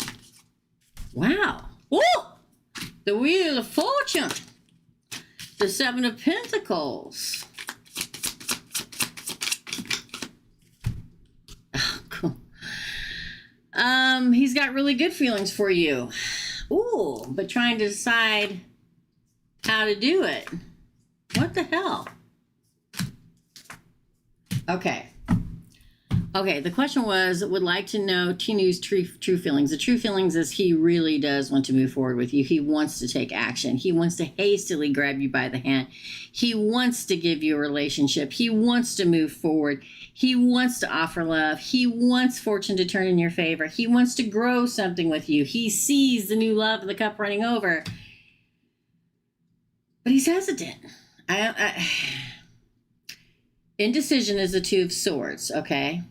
Wow. Ooh! The Wheel of Fortune. The 7 of Pentacles. Oh, cool. He's got really good feelings for you. Ooh, but trying to decide how to do it. What the hell? Okay. The question was, would like to know Tinu's true feelings. The true feelings is he really does want to move forward with you. He wants to take action. He wants to hastily grab you by the hand. He wants to give you a relationship. He wants to move forward. He wants to offer love. He wants fortune to turn in your favor. He wants to grow something with you. He sees the new love of the cup running over. But he's hesitant. Indecision is the 2 of Swords, okay?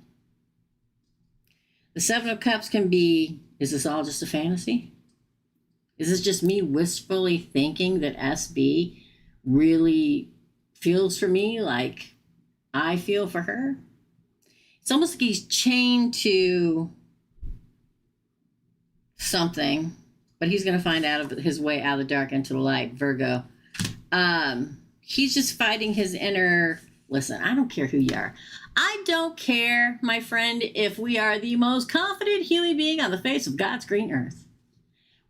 The 7 of Cups can be, is this all just a fantasy? Is this just me wistfully thinking that SB really feels for me like I feel for her? It's almost like he's chained to something, but he's going to find out of his way out of the dark into the light, Virgo. He's just fighting his inner, listen, I don't care who you are. I don't care, my friend, if we are the most confident human being on the face of God's green earth.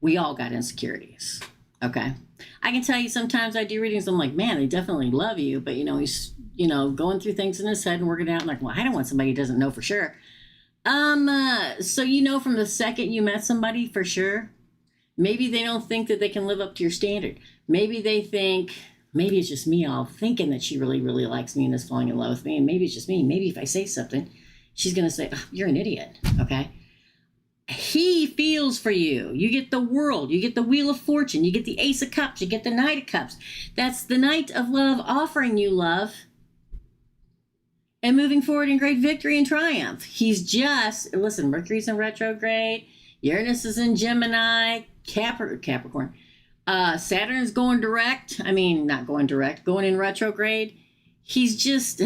We all got insecurities, okay? I can tell you sometimes I do readings, I'm like, man, they definitely love you, but, he's, going through things in his head and working out, like, well, I don't want somebody who doesn't know for sure. So from the second you met somebody for sure, maybe they don't think that they can live up to your standard. Maybe they think, maybe it's just me all thinking that she really, really likes me and is falling in love with me. And maybe it's just me. Maybe if I say something, she's going to say, oh, you're an idiot. Okay. He feels for you. You get the World. You get the Wheel of Fortune. You get the Ace of Cups. You get the Knight of Cups. That's the Knight of Love offering you love and moving forward in great victory and triumph. He's just, listen, Mercury's in retrograde. Uranus is in Gemini, Capricorn. Saturn's going direct. I mean, not going direct, going in retrograde. He's just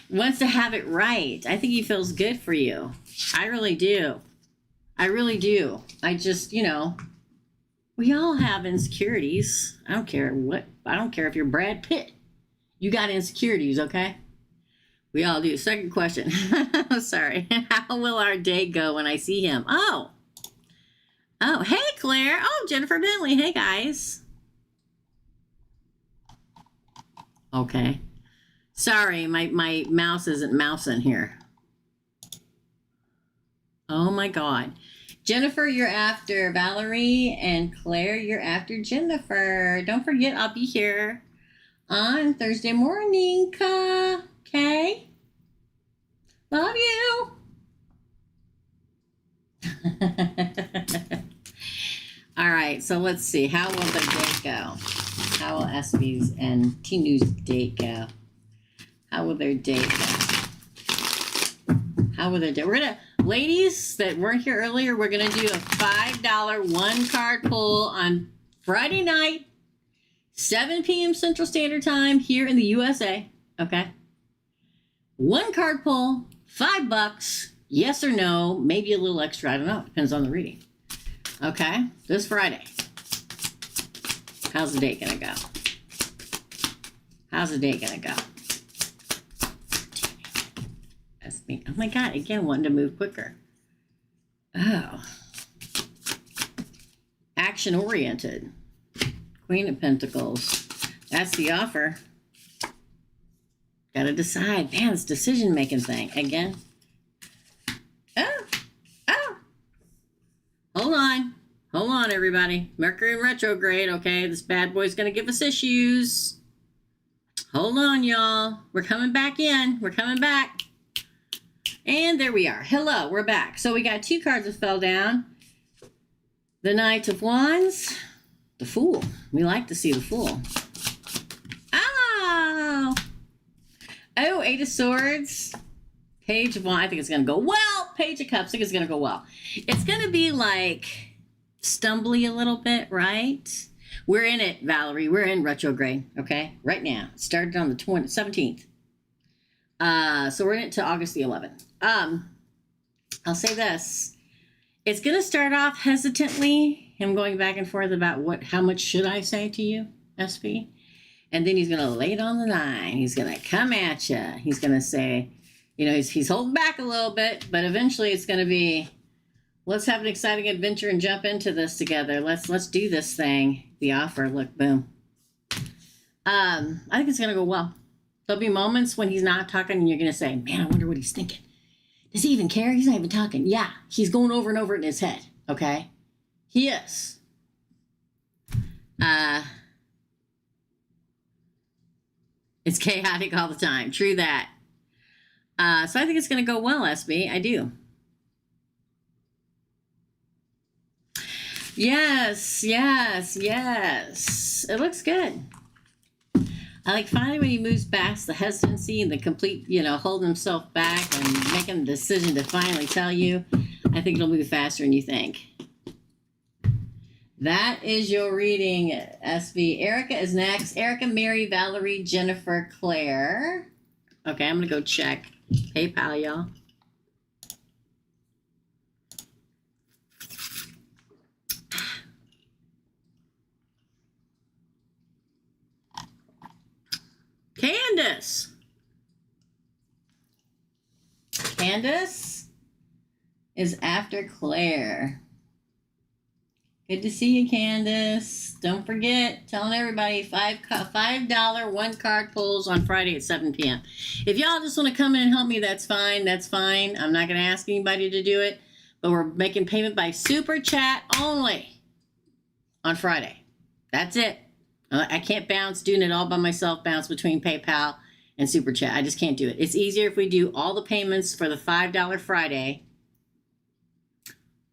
wants to have it right. I think he feels good for you. I really do. I really do. I just, we all have insecurities. I don't care if you're Brad Pitt. You got insecurities, okay? We all do. Second question. Sorry. How will our day go when I see him? Oh, hey, Claire. Oh, Jennifer Bentley. Hey, guys. Okay. Sorry, my mouse isn't mousing here. Oh, my God. Jennifer, you're after Valerie, and Claire, you're after Jennifer. Don't forget, I'll be here on Thursday morning. Okay? Love you. All right, so let's see. How will the date go? How will SB's and Tinu's date go? How will their date go? How would they do? We're gonna, ladies that weren't here earlier, we're gonna do a $5 one card pull on Friday night, 7 p.m. Central Standard Time here in the USA. Okay. One card pull, $5. Yes or no, maybe a little extra. I don't know. Depends on the reading. Okay. This Friday. How's the day gonna go? How's the day gonna go? That's me. Oh my God, again, wanting to move quicker. Oh. Action oriented. Queen of Pentacles. That's the offer. Gotta decide. Man, this decision making thing. Again. Oh. Oh. Hold on. Hold on, everybody. Mercury in retrograde, okay? This bad boy's gonna give us issues. Hold on, y'all. We're coming back in. We're coming back. And there we are. Hello, we're back. So we got 2 cards that fell down. The Knight of Wands. The Fool. We like to see the Fool. Oh! Oh, 8 of Swords. Page of Wands. I think it's going to go well. Page of Cups. I think it's going to go well. It's going to be like stumbly a little bit, right? We're in it, Valerie. We're in retrograde, okay? Right now. It started on the 17th. So we're in it to August the 11th. I'll say this. It's going to start off hesitantly, him going back and forth about how much should I say to you, SP? And then he's going to lay it on the line. He's going to come at you. He's going to say, you know, he's holding back a little bit, but eventually it's going to be, let's have an exciting adventure and jump into this together. Let's do this thing. The offer, look, boom. I think it's going to go well. There'll be moments when he's not talking and you're going to say, man, I wonder what he's thinking. Does he even care? He's not even talking. Yeah, he's going over and over it in his head, okay? He is. It's chaotic all the time. True that. So I think it's going to go well, SB. I do. Yes, yes, yes. It looks good. I like finally when he moves past the hesitancy and the complete, you know, holding himself back and making the decision to finally tell you. I think it'll move faster than you think. That is your reading, SB. Erica is next. Erica, Mary, Valerie, Jennifer, Claire. Okay, I'm going to go check PayPal, y'all. Candace. Candace is after Claire. Good to see you, Candace. Don't forget, telling everybody $5 one card pulls on Friday at 7 p.m. If y'all just want to come in and help me, that's fine. That's fine. I'm not going to ask anybody to do it, but we're making payment by Super Chat only on Friday. That's it. I can't bounce doing it all by myself, bounce between PayPal and Super Chat. I just can't do it. It's easier if we do all the payments for the $5 Friday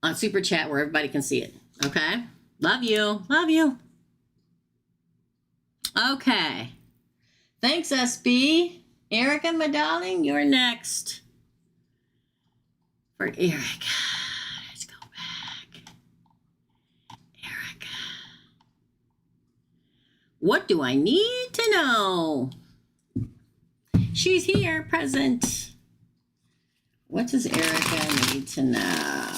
on Super Chat where everybody can see it. Okay? Love you. Love you. Okay. Thanks, SB. Erica, my darling, you're next. For Erica. Let's go back. Erica. What do I need to know? She's here, present. What does Erica need to know?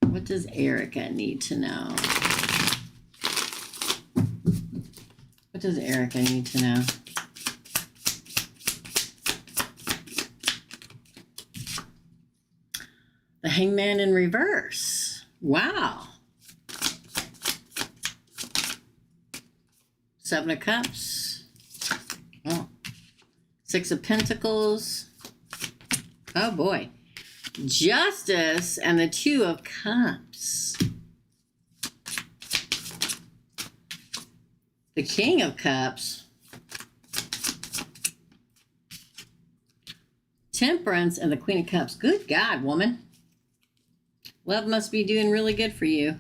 What does Erica need to know? What does Erica need to know? The Hangman in reverse. Wow. 7 of Cups. Oh. 6 of Pentacles. Oh boy. Justice and the 2 of Cups. The King of Cups. Temperance and the Queen of Cups. Good God, woman. Love must be doing really good for you.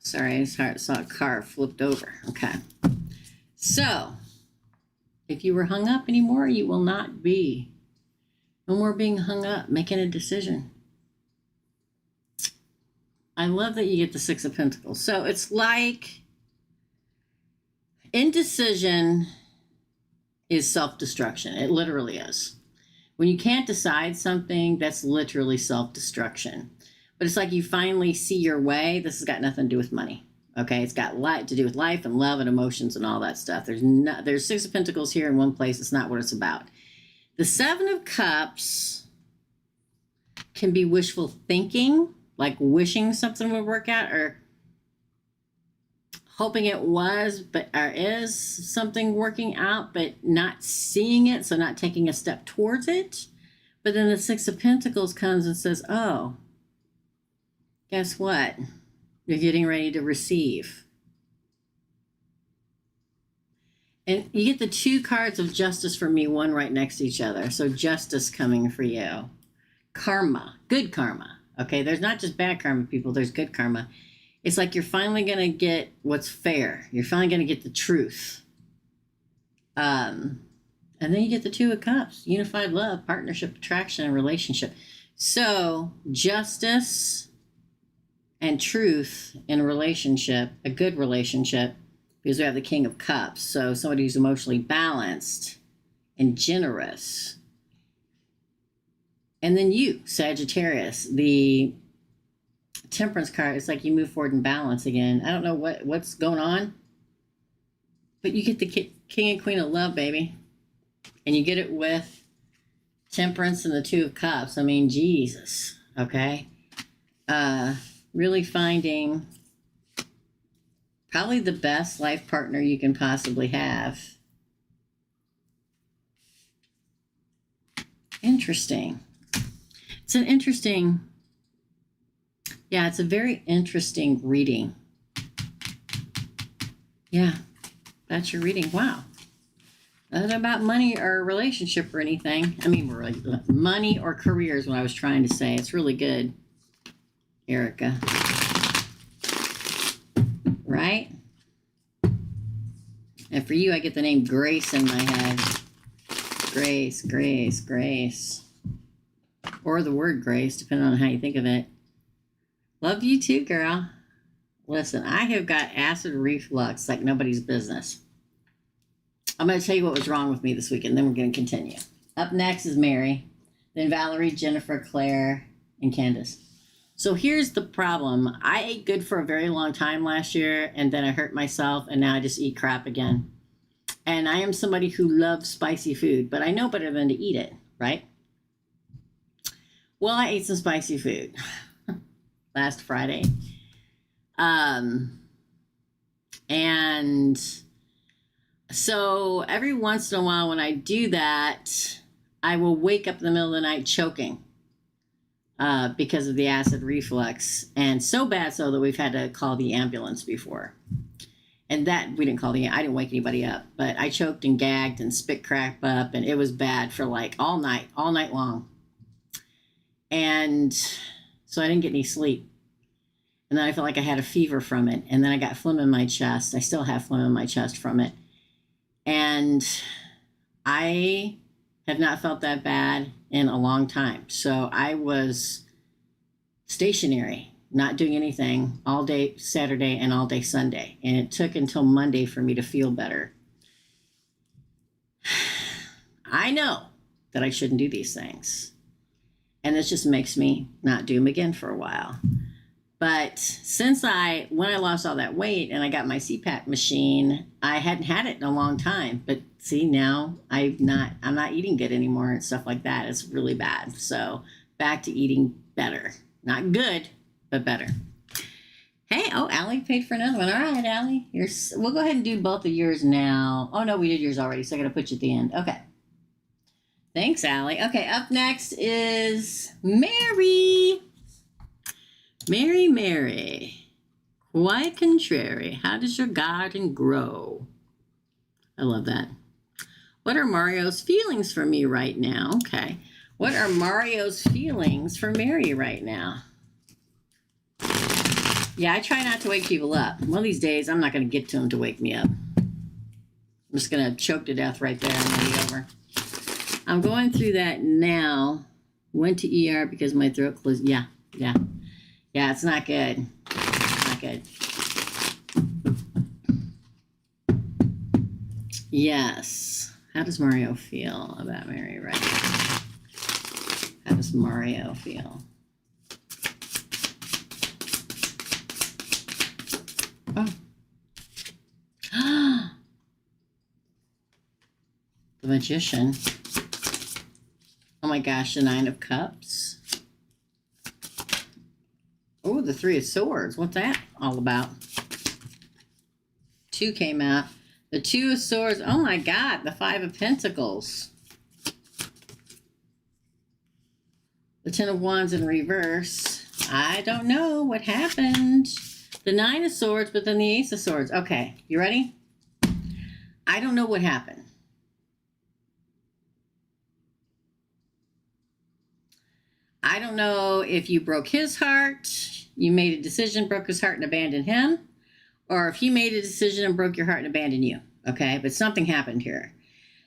Sorry, I saw a car flipped over. Okay. So, if you were hung up anymore, you will not be. No more being hung up, making a decision. I love that you get the Six of Pentacles. So it's like indecision is self-destruction. It literally is. When you can't decide something, that's literally self-destruction. But it's like you finally see your way. This has got nothing to do with money. Okay, it's got a lot to do with life and love and emotions and all that stuff. There's Six of Pentacles here in one place. It's not what it's about. The Seven of Cups can be wishful thinking, like wishing something would work out, or hoping it was, but or is something working out, but not seeing it, so not taking a step towards it. But then the Six of Pentacles comes and says, oh, guess what? You're getting ready to receive. And you get the two cards of justice for me, one right next to each other. So justice coming for you. Karma, good karma. Okay, there's not just bad karma, people. There's good karma. It's like you're finally going to get what's fair. You're finally going to get the truth. And then you get the Two of Cups. Unified love, partnership, attraction, and relationship. So justice and truth in a relationship, a good relationship, because we have the King of Cups. So somebody who's emotionally balanced and generous. And then you, Sagittarius, the Temperance card. It's like you move forward in balance again. I don't know what's going on, but you get the King and Queen of Love, baby. And you get it with Temperance and the Two of Cups. I mean, Jesus, okay? Really finding probably the best life partner you can possibly have. Interesting. It's an interesting, yeah, it's a very interesting reading. Yeah, that's your reading. Wow. Not about money or relationship or anything. I mean, money or career is what I was trying to say. It's really good, Erica. Right? And for you, I get the name Grace in my head. Grace, Grace, Grace. Or the word grace, depending on how you think of it. Love you too, girl. Listen, I have got acid reflux like nobody's business. I'm going to tell you what was wrong with me this weekend, then we're going to continue. Up next is Mary, then Valerie, Jennifer, Claire, and Candace. So here's the problem. I ate good for a very long time last year, and then I hurt myself, and now I just eat crap again. And I am somebody who loves spicy food, but I know better than to eat it, right? Well, I ate some spicy food last Friday. And so every once in a while when I do that, I will wake up in the middle of the night choking because of the acid reflux. And so bad so that we've had to call the ambulance before. And that, I didn't wake anybody up, but I choked and gagged and spit crap up, and it was bad for like all night long. And so I didn't get any sleep. And then I felt like I had a fever from it. And then I got phlegm in my chest. I still have phlegm in my chest from it. And I have not felt that bad in a long time. So I was stationary, not doing anything all day Saturday and all day Sunday. And it took until Monday for me to feel better. I know that I shouldn't do these things. And this just makes me not do them again for a while. But when I lost all that weight and I got my CPAP machine, I hadn't had it in a long time. But see, now I'm not eating good anymore and stuff like that. It's really bad. So back to eating better. Not good, but better. Hey, Allie paid for another one. All right, Allie. We'll go ahead and do both of yours now. Oh, no, we did yours already, so I got to put you at the end. Okay. Thanks, Allie. Okay, up next is Mary. Mary. Quite contrary. How does your garden grow? I love that. What are Mario's feelings for me right now? Okay. What are Mario's feelings for Mary right now? Yeah, I try not to wake people up. One of these days, I'm not going to get to them to wake me up. I'm just going to choke to death right there and let it over. I'm going through that now. Went to ER because my throat closed. Yeah. It's not good. Not good. Yes. How does Mario feel about Mary right now? How does Mario feel? Oh. The Magician. Oh my gosh, the Nine of Cups. Oh, the Three of Swords. What's that all about? Two came out. The Two of Swords. Oh my God, the Five of Pentacles. The Ten of Wands in reverse. I don't know what happened. The Nine of Swords, but then the Ace of Swords. Okay, you ready? I don't know what happened. I don't know if you broke his heart, you made a decision, broke his heart, and abandoned him, or if he made a decision and broke your heart and abandoned you. Okay, but something happened here.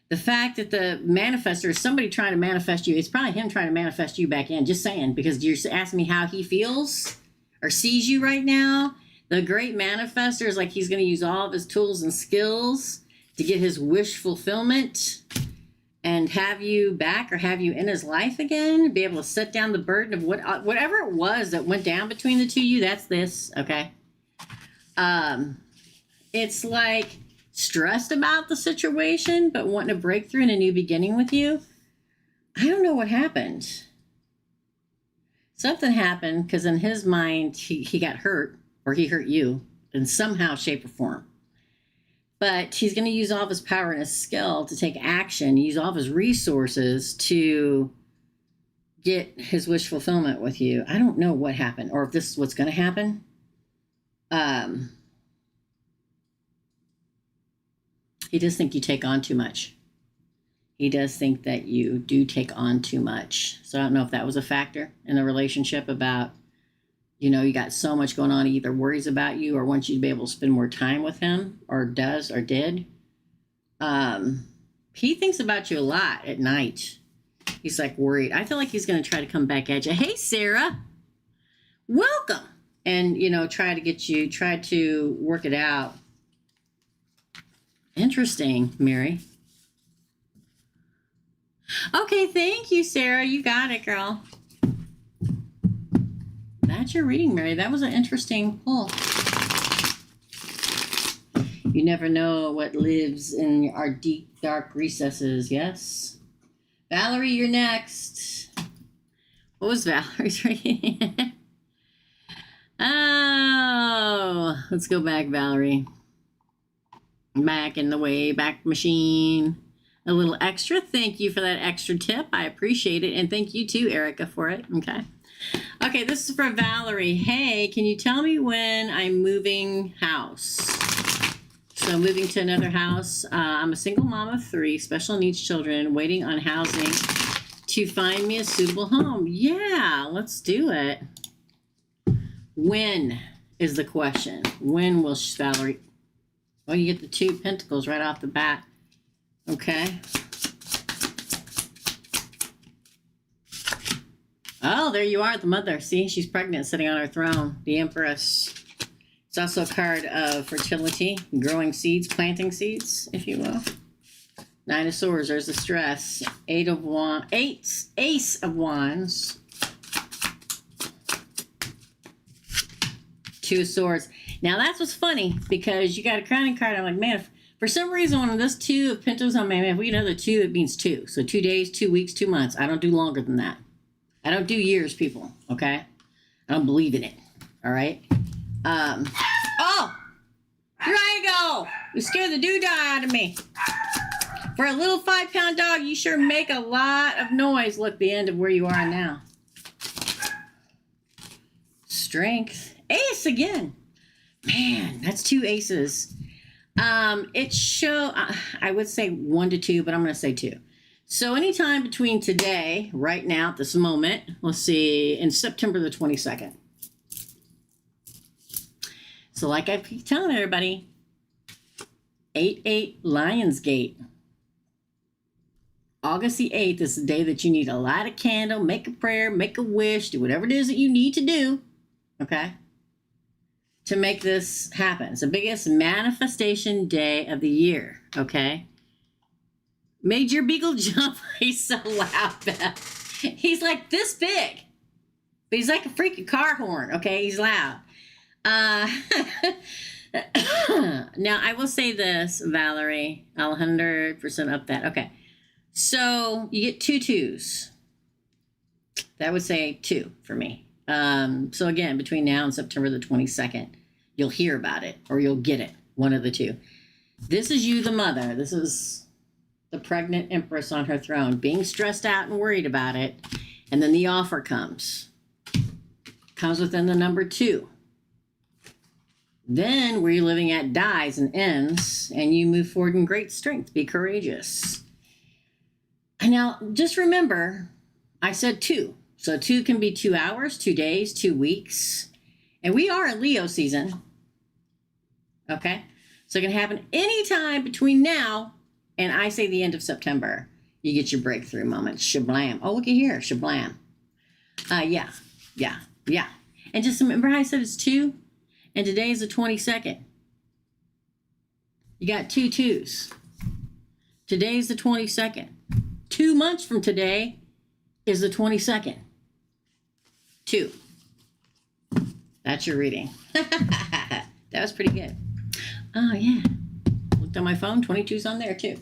The fact that the manifestor is somebody trying to manifest you, it's probably him trying to manifest you back in. Just saying, because you're asking me how he feels or sees you right now. The great manifestor is like he's going to use all of his tools and skills to get his wish fulfillment and have you back or have you in his life again, be able to set down the burden of whatever it was that went down between the two of you. That's this, okay? It's like stressed about the situation, but wanting a breakthrough and a new beginning with you. I don't know what happened. Something happened because in his mind, he got hurt, or he hurt you in somehow, shape, or form. But he's going to use all of his power and his skill to take action, use all of his resources to get his wish fulfillment with you. I don't know what happened or if this is what's going to happen. He does think you take on too much. He does think that you do take on too much. So I don't know if that was a factor in the relationship about, you know, you got so much going on, he either worries about you or wants you to be able to spend more time with him, or does or did. He thinks about you a lot at night. He's like worried. I feel like he's going to try to come back at you. Hey, Sarah, welcome. And, you know, try to work it out. Interesting, Mary. Okay, thank you, Sarah. You got it, girl. That's your reading, Mary. That was an interesting pull. You never know what lives in our deep, dark recesses, yes? Valerie, you're next. What was Valerie's reading? Oh, let's go back, Valerie. Back in the Wayback Machine. A little extra. Thank you for that extra tip. I appreciate it. And thank you too, Erica, for it. Okay, this is for Valerie. Hey, can you tell me when I'm moving house? So moving to another house. I'm a single mom of 3 special needs children waiting on housing to find me a suitable home. Yeah, let's do it. When is the question? When will Valerie? Well, you get the 2 pentacles right off the bat. Okay. Oh, there you are, the mother. See, she's pregnant, sitting on her throne. The Empress. It's also a card of fertility, growing seeds, planting seeds, if you will. 9 of Swords, there's the stress. Ace of Wands. 2 of Swords. Now, that's what's funny, because you got a crowning card. I'm like, man, if for some reason, when this 2 of Pentacles on my man, if we get another 2, it means 2. So 2 days, 2 weeks, 2 months. I don't do longer than that. I don't do years, people, okay? I don't believe in it, all right? Oh, here I go. You scared the doodah out of me. For a little 5-pound dog, you sure make a lot of noise. Look, the end of where you are now. Strength. Ace again. Man, that's 2 aces. I would say 1 to 2, but I'm going to say 2. So anytime between today, right now, at this moment, let's see, in September the 22nd. So like I keep telling everybody, 8-8 Lionsgate. August the 8th is the day that you need to light a candle, make a prayer, make a wish, do whatever it is that you need to do, okay, to make this happen. It's the biggest manifestation day of the year, okay? Made your beagle jump. He's so loud, Beth. He's like this big, but he's like a freaking car horn, okay? He's loud. Now, I will say this, Valerie. I'll 100% up that. Okay. So you get 2 2s. That would say 2 for me. So again, between now and September the 22nd, you'll hear about it or you'll get it. One of the two. This is you, the mother. This is the pregnant empress on her throne, being stressed out and worried about it. And then the offer comes. Comes within the number 2. Then where you're living at dies and ends, and you move forward in great strength. Be courageous. And now, just remember, I said 2. So 2 can be 2 hours, 2 days, 2 weeks. And we are in Leo season. Okay? So it can happen anytime between now and I say the end of September. You get your breakthrough moment. Shablam. Oh, look at here. Shablam. Yeah. And just remember how I said it's 2? And today is the 22nd. You got 2 2s. Today's the 22nd. 2 months from today is the 22nd. 2. That's your reading. That was pretty good. Oh, yeah. Looked on my phone. 22's on there, too.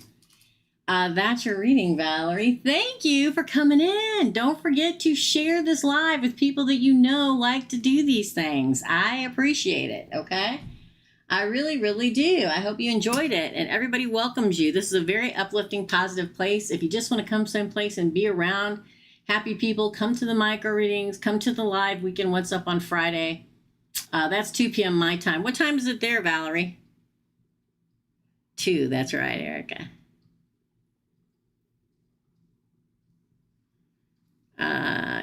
That's your reading, Valerie. Thank you for coming in. Don't forget to share this live with people that you know like to do these things. I appreciate it, okay? I really, really do. I hope you enjoyed it, and everybody welcomes you. This is a very uplifting, positive place. If you just want to come someplace and be around happy people, come to the micro readings, come to the live weekend What's Up on Friday. That's 2 p.m. my time. What time is it there, Valerie? 2, that's right, Erica.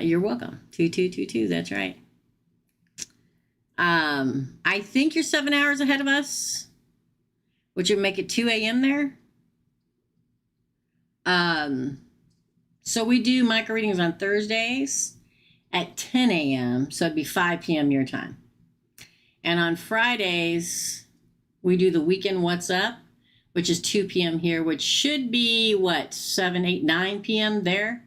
You're welcome. 2222, that's right. I think you're 7 hours ahead of us, which would make it 2 a.m. there. So we do micro readings on Thursdays at 10 a.m. So it'd be 5 p.m. your time. And on Fridays, we do the weekend What's Up, which is 2 p.m. here, which should be 7, 8, 9 p.m. there.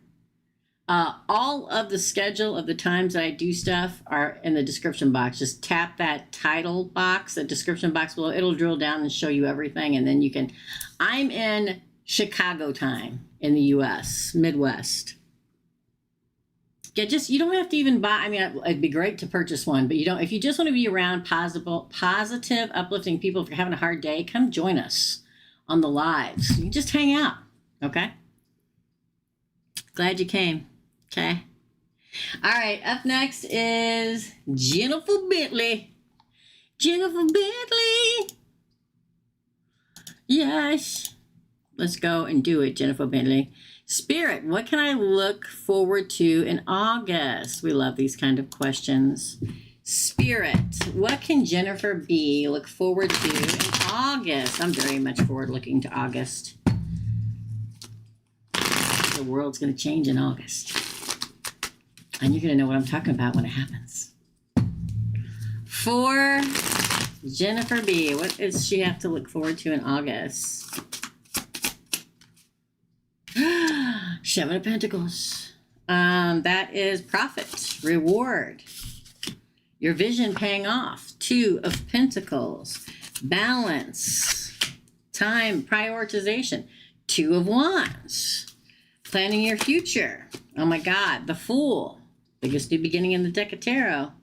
All of the schedule of the times that I do stuff are in the description box. Just tap that title box, the description box below. It'll drill down and show you everything. And then you can, I'm in Chicago time in the U.S., Midwest. Yeah, you don't have to even buy, it'd be great to purchase one, but if you just want to be around positive, uplifting people if you're having a hard day, come join us on the lives. You can just hang out, okay? Glad you came. Okay. All right. Up next is Jennifer Bentley. Jennifer Bentley. Yes. Let's go and do it, Jennifer Bentley. Spirit, what can I look forward to in August? We love these kind of questions. Spirit, what can Jennifer B look forward to in August? I'm very much forward looking to August. The world's going to change in August. And you're going to know what I'm talking about when it happens. For Jennifer B, what does she have to look forward to in August? 7 of Pentacles. That is profit, reward. Your vision paying off. 2 of Pentacles. Balance. Time, prioritization. 2 of Wands. Planning your future. Oh my God, the Fool. Biggest new beginning in the deck of tarot.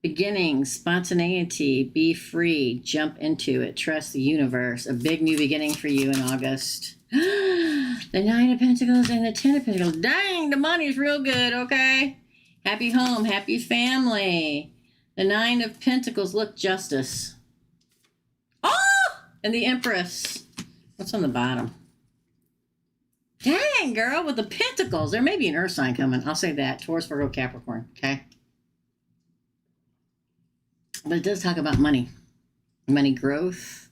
Beginning, spontaneity, be free, jump into it, trust the universe. A big new beginning for you in August. The 9 of Pentacles and the 10 of Pentacles. Dang, the money's real good, okay? Happy home, happy family. The 9 of Pentacles, look, justice. Oh! And the Empress. What's on the bottom? Dang, girl, with the Pentacles. There may be an earth sign coming. I'll say that. Taurus, Virgo, Capricorn. Okay? But it does talk about money. Money growth,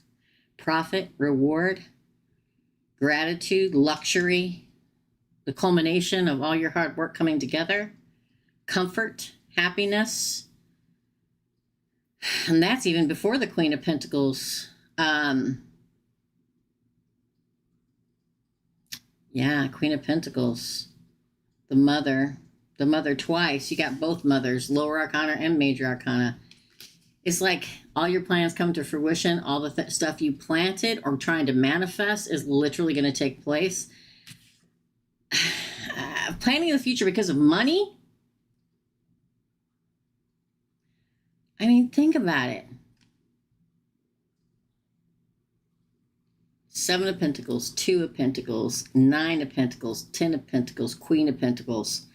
profit, reward, gratitude, luxury, the culmination of all your hard work coming together, comfort, happiness. And that's even before the Queen of Pentacles. Yeah, Queen of Pentacles. The mother twice. You got both mothers, lower arcana and major arcana. It's like all your plans come to fruition. All the stuff you planted or trying to manifest is literally going to take place. Planning the future because of money. I mean, think about it. 7 of Pentacles, 2 of Pentacles, 9 of Pentacles, 10 of Pentacles, Queen of Pentacles.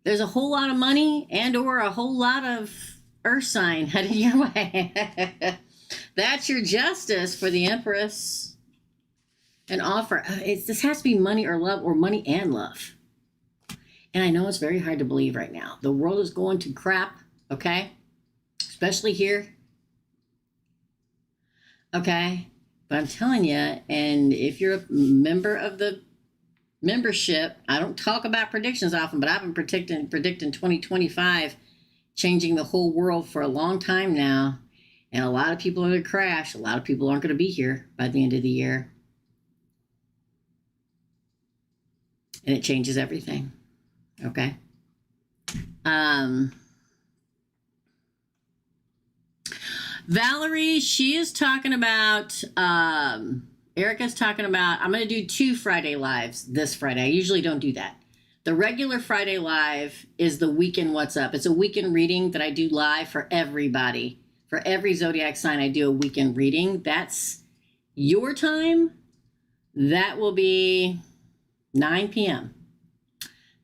There's a whole lot of money and or a whole lot of earth sign headed your way. That's your justice for the Empress. An offer. This has to be money or love, or money and love. And I know it's very hard to believe right now. The world is going to crap, okay? Especially here. Okay? But I'm telling you, and if you're a member of the membership, I don't talk about predictions often, but I've been predicting 2025 changing the whole world for a long time now. And a lot of people are going to crash. A lot of people aren't going to be here by the end of the year. And it changes everything. Okay? Valerie, she is talking about, Erica's talking about, I'm going to do 2 Friday lives this Friday. I usually don't do that. The regular Friday live is the weekend What's Up. It's a weekend reading that I do live for everybody. For every zodiac sign, I do a weekend reading. That's your time. That will be 9 p.m.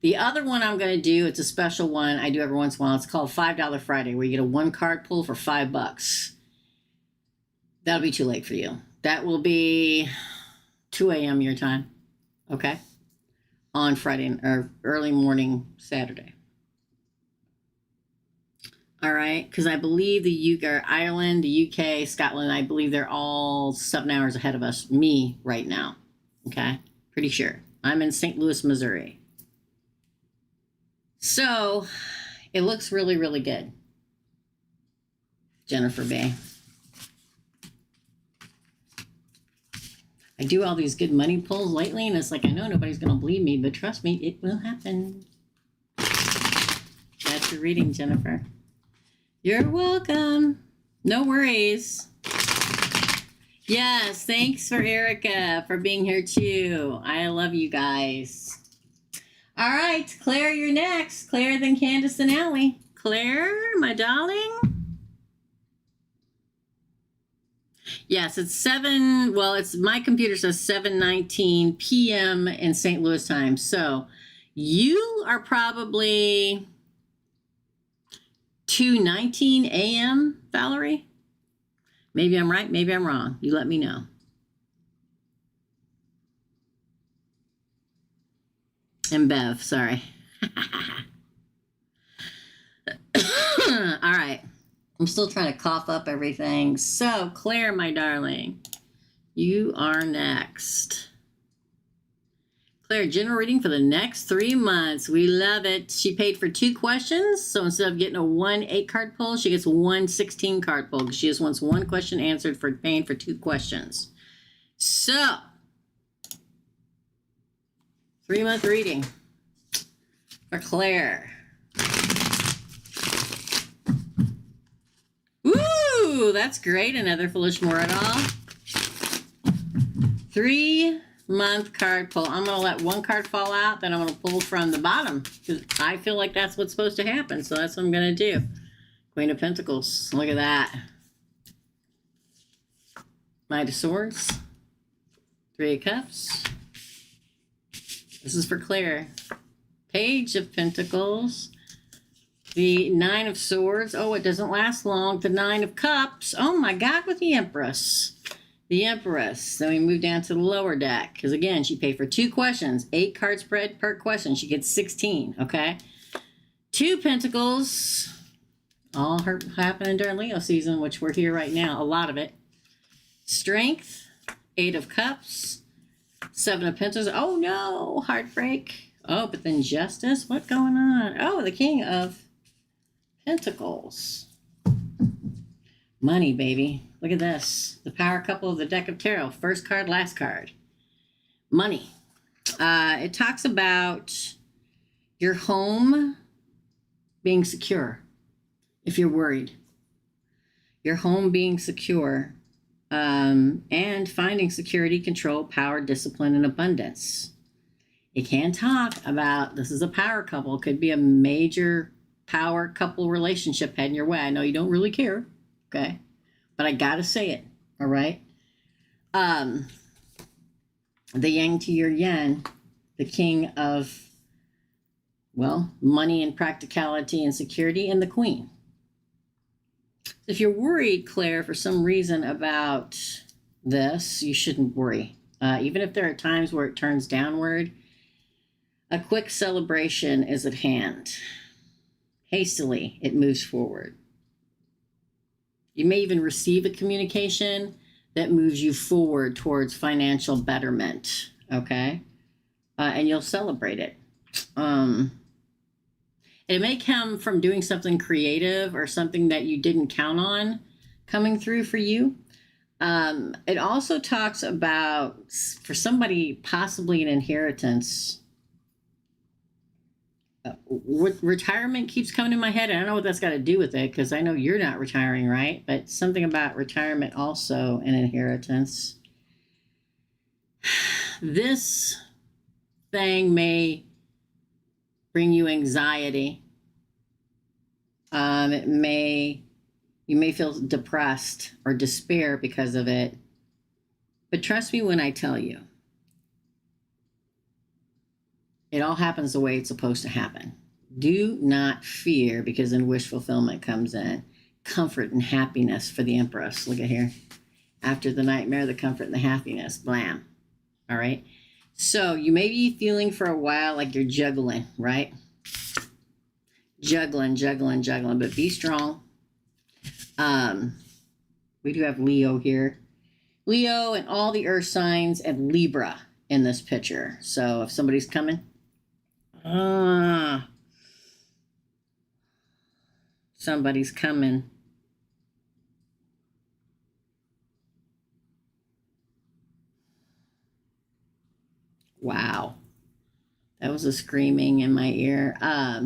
The other one I'm going to do, it's a special one I do every once in a while. It's called $5 Friday, where you get a 1 card pull for $5. That'll be too late for you. That will be 2 a.m. your time. Okay? On Friday or early morning Saturday. All right? Because I believe the UK, Ireland, the UK, Scotland, I believe they're all 7 hours ahead of us, me right now. Okay? Pretty sure. I'm in St. Louis, Missouri. So, it looks really, really good. Jennifer Bay. I do all these good money pulls lately, and it's like, I know nobody's going to believe me, but trust me, it will happen. That's your reading, Jennifer. You're welcome. No worries. Yes, thanks for Erica for being here too. I love you guys. All right, Claire, you're next. Claire, then Candace, and Allie. Claire, my darling. Yes, it's 7, well, it's my computer says 7:19 p.m. in St. Louis time. So you are probably 2:19 a.m., Valerie? Maybe I'm right, maybe I'm wrong. You let me know. And Bev, sorry. All right. I'm still trying to cough up everything. So, Claire, my darling, you are next. Claire, general reading for the next 3 months. We love it. She paid for 2 questions. So instead of getting a 1 8-card pull, she gets 1 16-card pull. She just wants 1 question answered for paying for 2 questions. So, 3-month reading for Claire. Ooh, that's great. Another foolish more at all. 3-month card pull. I'm going to let 1 card fall out, then I'm going to pull from the bottom because I feel like that's what's supposed to happen. So that's what I'm going to do. Queen of Pentacles. Look at that. Knight of Swords. 3 of Cups. This is for Claire. Page of Pentacles. The 9 of Swords. Oh, it doesn't last long. The 9 of Cups. Oh my God, with the Empress. The Empress. Then we move down to the lower deck. Because again, she paid for 2 questions. 8 card spread per question. She gets 16. Okay. 2 Pentacles. All happening during Leo season, which we're here right now. A lot of it. Strength. 8 of Cups. Seven of Pentacles. Oh no, heartbreak. Oh, but then Justice. What's going on? Oh, the King of Pentacles. Money, baby. Look at this. The power couple of the deck of tarot. First card, last card. Money. It talks about your home being secure if you're worried. Your home being secure, and finding security, control, power, discipline, and abundance. It can talk about, this is a power couple. It could be a major power couple relationship heading your way. I know you don't really care, okay? But I gotta say it, all right? The yang to your yen, the king of, well, money and practicality and security, and the queen. If you're worried, Claire, for some reason about this, you shouldn't worry. Even if there are times where it turns downward, a quick celebration is at hand. Hastily, it moves forward. You may even receive a communication that moves you forward towards financial betterment, okay? And you'll celebrate it. It may come from doing something creative or something that you didn't count on coming through for you. It also talks about, for somebody, possibly an inheritance. Retirement keeps coming in my head. I don't know what that's got to do with it, because I know you're not retiring, right? But something about retirement also, and inheritance. This thing may bring you anxiety. You may feel depressed or despair because of it. But trust me when I tell you, it all happens the way it's supposed to happen. Do not fear, because then wish fulfillment comes in. Comfort and happiness for the Empress. Look at here. After the nightmare, the comfort and the happiness. Blam. All right. So you may be feeling for a while like you're juggling, right? Juggling, but be strong. We do have Leo here. Leo and all the earth signs, and Libra in this picture. So if somebody's coming, somebody's coming. Wow. That was a screaming in my ear.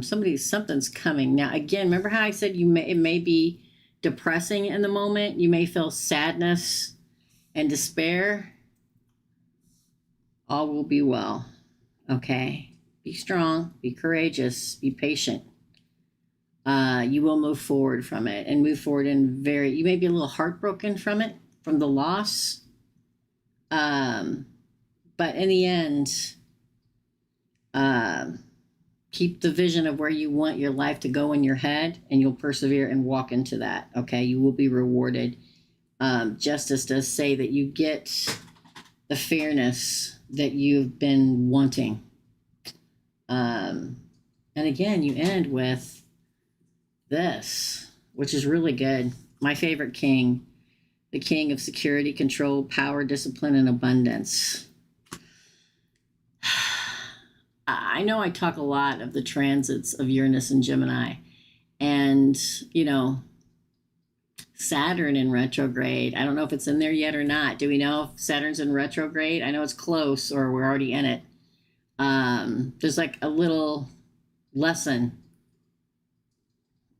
Something's coming. Now, again, remember how I said it may be depressing in the moment? You may feel sadness and despair. All will be well. Okay? Be strong, be courageous, be patient. You will move forward from it, and move forward in you may be a little heartbroken from it, from the loss. But in the end, keep the vision of where you want your life to go in your head, and you'll persevere and walk into that. Okay, you will be rewarded. Justice does say that you get the fairness that you've been wanting. And again, you end with this, which is really good. My favorite king, the king of security, control, power, discipline, and abundance. I know I talk a lot of the transits of Uranus and Gemini, and, Saturn in retrograde. I don't know if it's in there yet or not. Do we know if Saturn's in retrograde? I know it's close, or we're already in it. There's like a little lesson,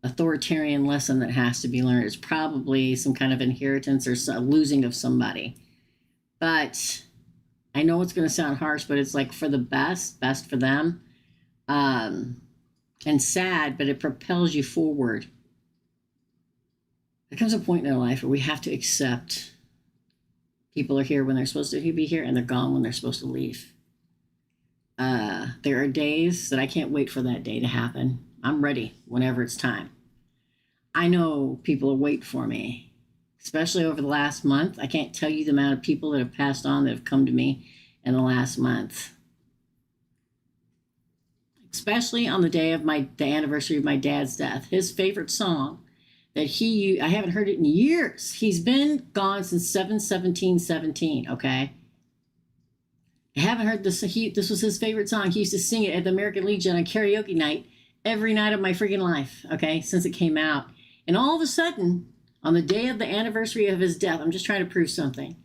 authoritarian lesson that has to be learned. It's probably some kind of inheritance or losing of somebody. But I know it's going to sound harsh, but it's like for the best for them. And sad, but it propels you forward. There comes a point in our life where we have to accept people are here when they're supposed to be here, and they're gone when they're supposed to leave. There are days that I can't wait for that day to happen. I'm ready whenever it's time. I know people will wait for me, especially over the last month. I can't tell you the amount of people that have passed on that have come to me in the last month. Especially on the day of the anniversary of my dad's death. His favorite song that I haven't heard it in years. He's been gone since 7/17/17, okay? I haven't heard this. This was his favorite song. He used to sing it at the American Legion on karaoke night every night of my freaking life, okay, since it came out. And all of a sudden, on the day of the anniversary of his death, I'm just trying to prove something,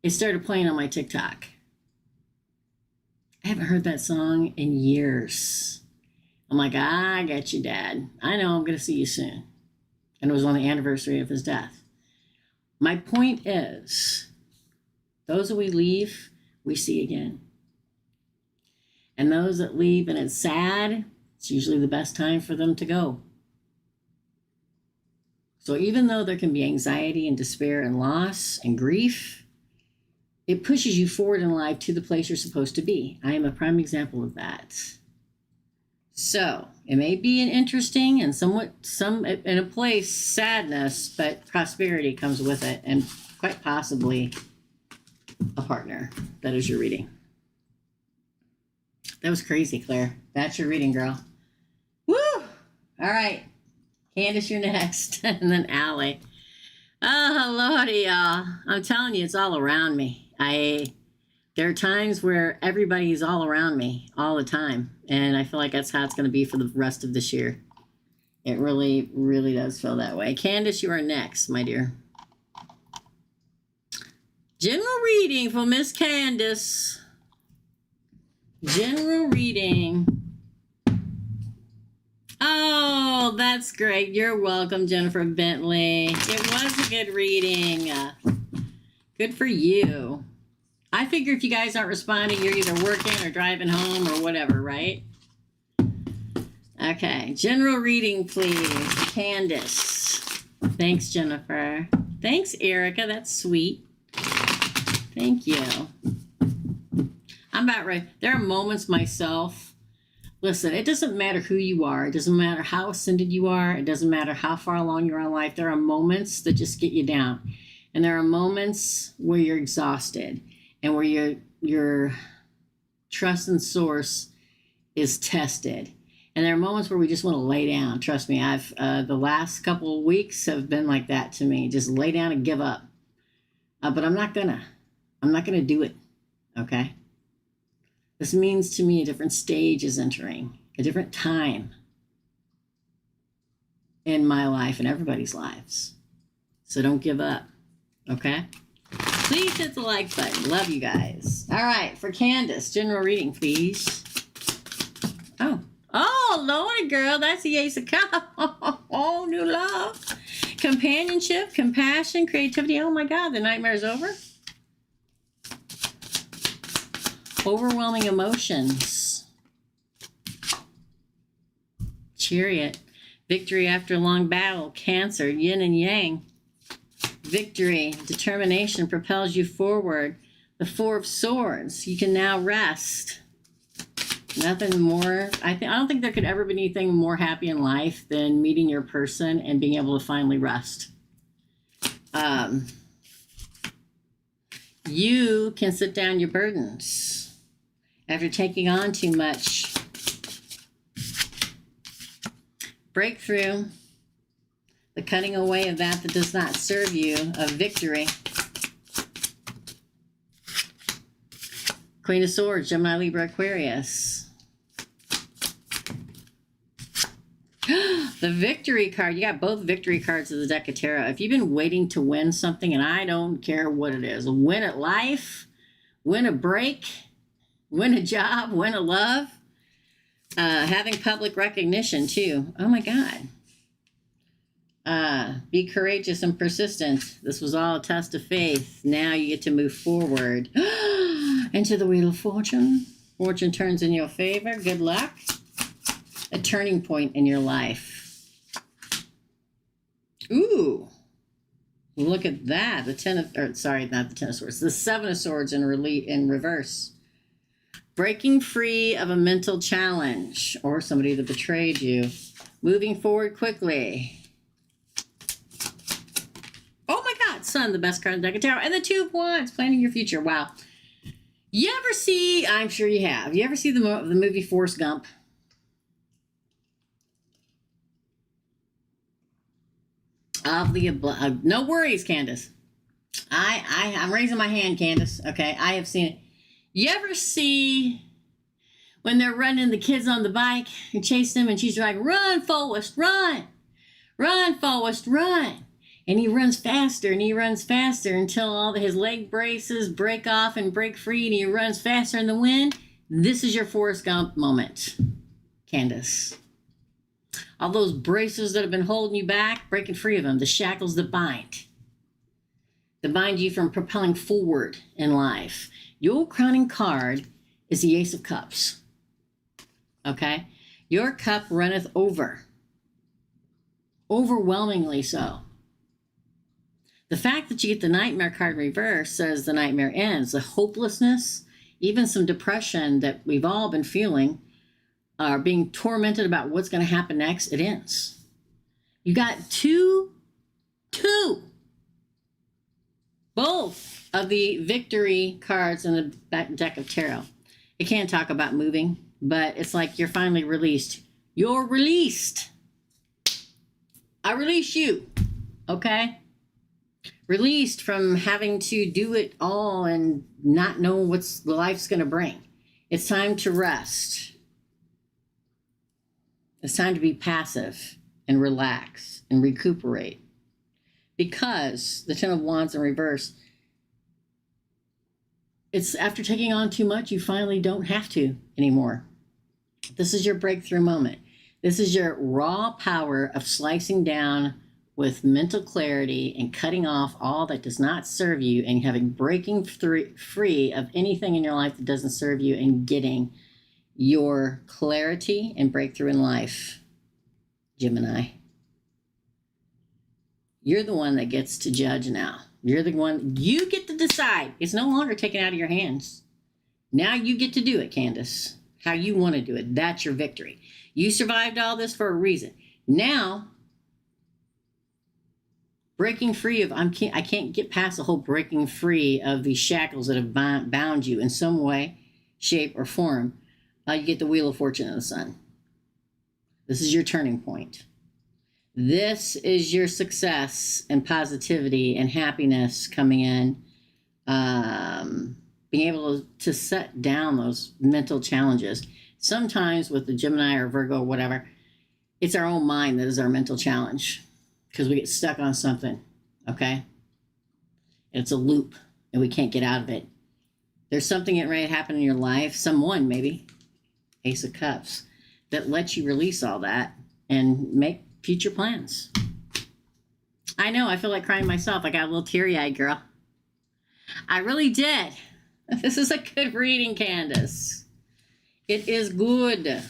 it started playing on my TikTok. I haven't heard that song in years. I'm like, I got you, Dad. I know I'm going to see you soon. And it was on the anniversary of his death. My point is, those that we leave, we see again. And those that leave and it's sad, it's usually the best time for them to go. So even though there can be anxiety and despair and loss and grief, it pushes you forward in life to the place you're supposed to be. I am a prime example of that. So it may be an interesting and in a place, sadness, but prosperity comes with it, and quite possibly a partner. That is your reading. That was crazy, Claire. That's your reading, girl. Woo! All right. Candace, you're next. And then Allie. Oh, Lordy, y'all. I'm telling you, it's all around me. There are times where everybody is all around me all the time. And I feel like that's how it's going to be for the rest of this year. It really, really does feel that way. Candace, you are next, my dear. General reading for Miss Candace. General reading. Oh, that's great. You're welcome, Jennifer Bentley. It was a good reading. Good for you. I figure if you guys aren't responding, you're either working or driving home or whatever, right? Okay. General reading, please. Candace. Thanks, Jennifer. Thanks, Erica. That's sweet. Thank you. I'm about ready. There are moments myself. Listen, it doesn't matter who you are. It doesn't matter how ascended you are. It doesn't matter how far along you are in life. There are moments that just get you down. And there are moments where you're exhausted and where your trust and source is tested. And there are moments where we just want to lay down. Trust me, I've the last couple of weeks have been like that to me. Just lay down and give up. But I'm not gonna do it. Okay? This means to me a different stage is entering, a different time in my life and everybody's lives. So don't give up. Okay? Please hit the like button. Love you guys. All right, for Candace, general reading, please. Oh, Lordy, girl, that's the Ace of Cups. Oh, new love. Companionship, compassion, creativity. Oh, my God, the nightmare's over. Overwhelming emotions. Chariot. Victory after a long battle. Cancer, yin and yang. Victory, determination propels you forward. The Four of Swords. You can now rest. Nothing more. I don't think there could ever be anything more happy in life than meeting your person and being able to finally rest. You can sit down your burdens after taking on too much. Breakthrough. The cutting away of that does not serve you. A victory. Queen of Swords, Gemini, Libra, Aquarius. The victory card. You got both victory cards of the deck of tarot. If you've been waiting to win something, and I don't care what it is, win at life, win a break, win a job, win a love, having public recognition too. Oh my God. Be courageous and persistent. This was all a test of faith. Now you get to move forward into the Wheel of Fortune. Fortune turns in your favor. Good luck. A turning point in your life. Ooh. Look at that. The not the Ten of Swords. The Seven of Swords in reverse. Breaking free of a mental challenge or somebody that betrayed you. Moving forward quickly. Oh my God, Sun, the best card in the deck of tarot. And the Two of Wands, planning your future. Wow. You ever see, I'm sure you have, you ever see the movie Forrest Gump? No worries, Candace. I'm raising my hand, Candace. Okay, I have seen it. You ever see when they're running the kids on the bike and chase them, and she's like, "Run, Forrest, run, run, Forrest, run," and he runs faster and he runs faster until all his leg braces break off and break free, and he runs faster in the wind. This is your Forrest Gump moment, Candace. All those braces that have been holding you back, breaking free of them, the shackles that bind you from propelling forward in life. Your crowning card is the Ace of Cups. Okay? Your cup runneth over. Overwhelmingly so. The fact that you get the Nightmare card reversed says the nightmare ends. The hopelessness, even some depression that we've all been feeling, are being tormented about what's going to happen next, it ends. You got two, both of the victory cards in the back deck of tarot. It can't talk about moving, but it's like you're finally released. You're released. I release you, okay? Released from having to do it all and not know what life's going to bring. It's time to rest. It's time to be passive and relax and recuperate. Because the Ten of Wands in reverse, it's after taking on too much, you finally don't have to anymore. This is your breakthrough moment. This is your raw power of slicing down with mental clarity and cutting off all that does not serve you and breaking free of anything in your life that doesn't serve you and getting your clarity and breakthrough in life, Gemini. You're the one that gets to judge now. You're the one, you get to decide. It's no longer taken out of your hands. Now you get to do it, Candace, how you want to do it. That's your victory. You survived all this for a reason. Now, breaking free of, I can't get past the whole breaking free of these shackles that have bound you in some way, shape, or form. You get the Wheel of Fortune and the Sun. This is your turning point. This is your success and positivity and happiness coming in. Being able to set down those mental challenges. Sometimes with the Gemini or Virgo or whatever, it's our own mind that is our mental challenge because we get stuck on something, okay? It's a loop and we can't get out of it. There's something getting ready to happen in your life, someone maybe, Ace of Cups, that lets you release all that and make future plans. I know, I feel like crying myself. I got a little teary-eyed, girl. I really did. This is a good reading, Candace. It is good.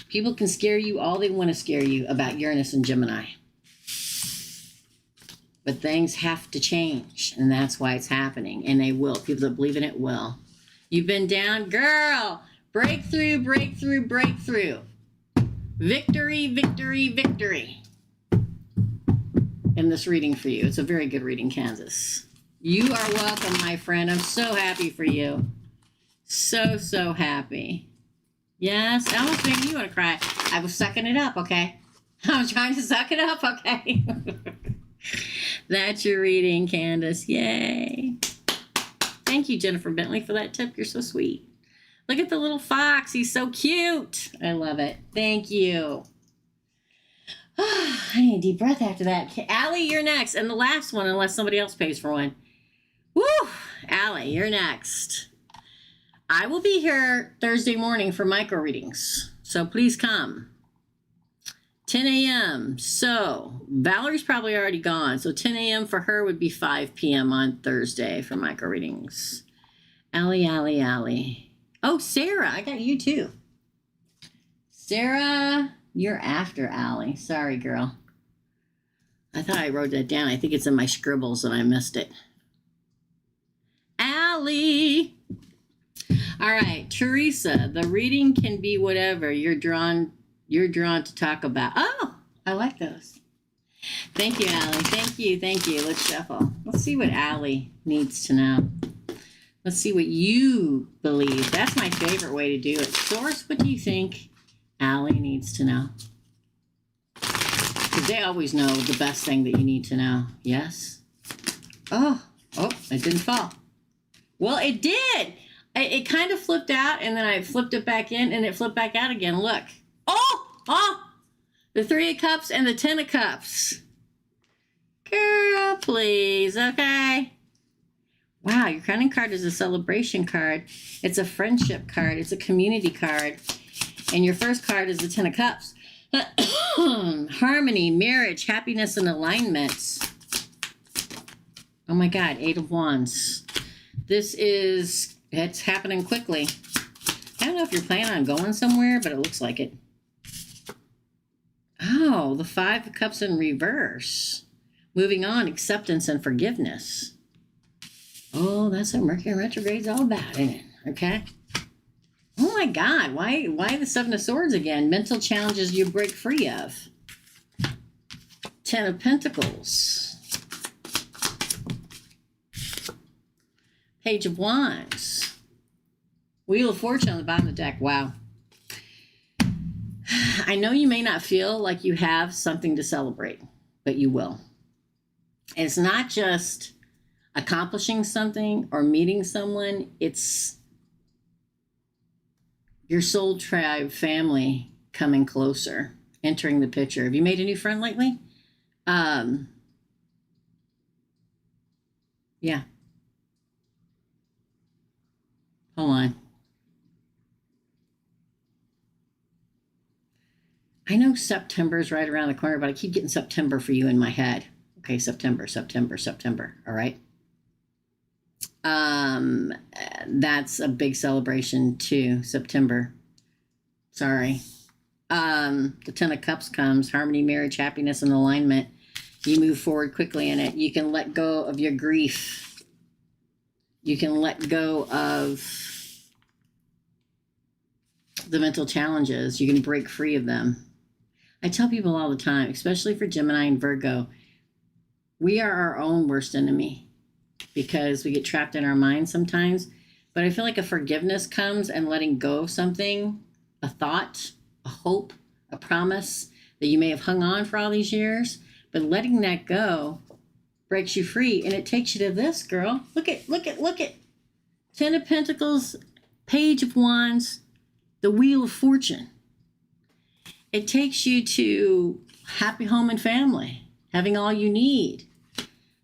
People can scare you all they want to scare you about Uranus and Gemini. But things have to change, and that's why it's happening, and they will. People that believe in it will. You've been down, girl. Breakthrough, breakthrough, breakthrough. Victory, victory, victory. In this reading for you. It's a very good reading, Kansas. You are welcome, my friend. I'm so happy for you. So, so happy. Yes, that almost made me want to cry. I was sucking it up, okay? I was trying to suck it up, okay? That's your reading, Candace. Yay. Thank you, Jennifer Bentley, for that tip. You're so sweet. Look at the little fox. He's so cute. I love it. Thank you. I need a deep breath after that. Allie, you're next. And the last one, unless somebody else pays for one. Woo! Allie, you're next. I will be here Thursday morning for micro readings. So please come. 10 a.m. So Valerie's probably already gone. So 10 a.m. for her would be 5 p.m. on Thursday for micro readings. Allie, Allie, Allie. Oh, Sarah, I got you too. Sarah, you're after Allie. Sorry, girl. I thought I wrote that down. I think it's in my scribbles and I missed it. Allie. All right, Teresa, the reading can be whatever you're drawn to talk about. Oh, I like those. Thank you, Allie. Thank you, thank you. Let's shuffle. Let's see what Allie needs to know. Let's see what you believe. That's my favorite way to do it. Source, what do you think Allie needs to know? Because they always know the best thing that you need to know. Yes? Oh, it didn't fall. Well, it did. It kind of flipped out, and then I flipped it back in, and it flipped back out again. Look. Oh, the 3 of Cups and the 10 of Cups. Girl, please, okay? Wow, your crowning card is a celebration card. It's a friendship card. It's a community card. And your first card is the 10 of Cups. Harmony, marriage, happiness, and alignment. Oh my God, 8 of Wands. It's happening quickly. I don't know if you're planning on going somewhere, but it looks like it. Oh, the 5 of Cups in reverse. Moving on, acceptance and forgiveness. Oh, that's what Mercury retrograde's all about, isn't it? Okay. Oh my God, why the 7 of Swords again? Mental challenges you break free of. 10 of Pentacles. Page of Wands. Wheel of Fortune on the bottom of the deck. Wow. I know you may not feel like you have something to celebrate, but you will. It's not just accomplishing something or meeting someone. It's your soul tribe family coming closer, entering the picture. Have you made a new friend lately? Yeah. Hold on. I know September is right around the corner, but I keep getting September for you in my head. Okay, September. All right. That's a big celebration too. September. Sorry. The 10 of Cups comes. Harmony, marriage, happiness, and alignment. You move forward quickly in it. You can let go of your grief. You can let go of the mental challenges. You can break free of them. I tell people all the time, especially for Gemini and Virgo, we are our own worst enemy because we get trapped in our mind sometimes. But I feel like a forgiveness comes and letting go of something, a thought, a hope, a promise that you may have hung on for all these years, but letting that go breaks you free. And it takes you to this, girl. Look at. 10 of Pentacles, Page of Wands, the Wheel of Fortune. It takes you to happy home and family, having all you need.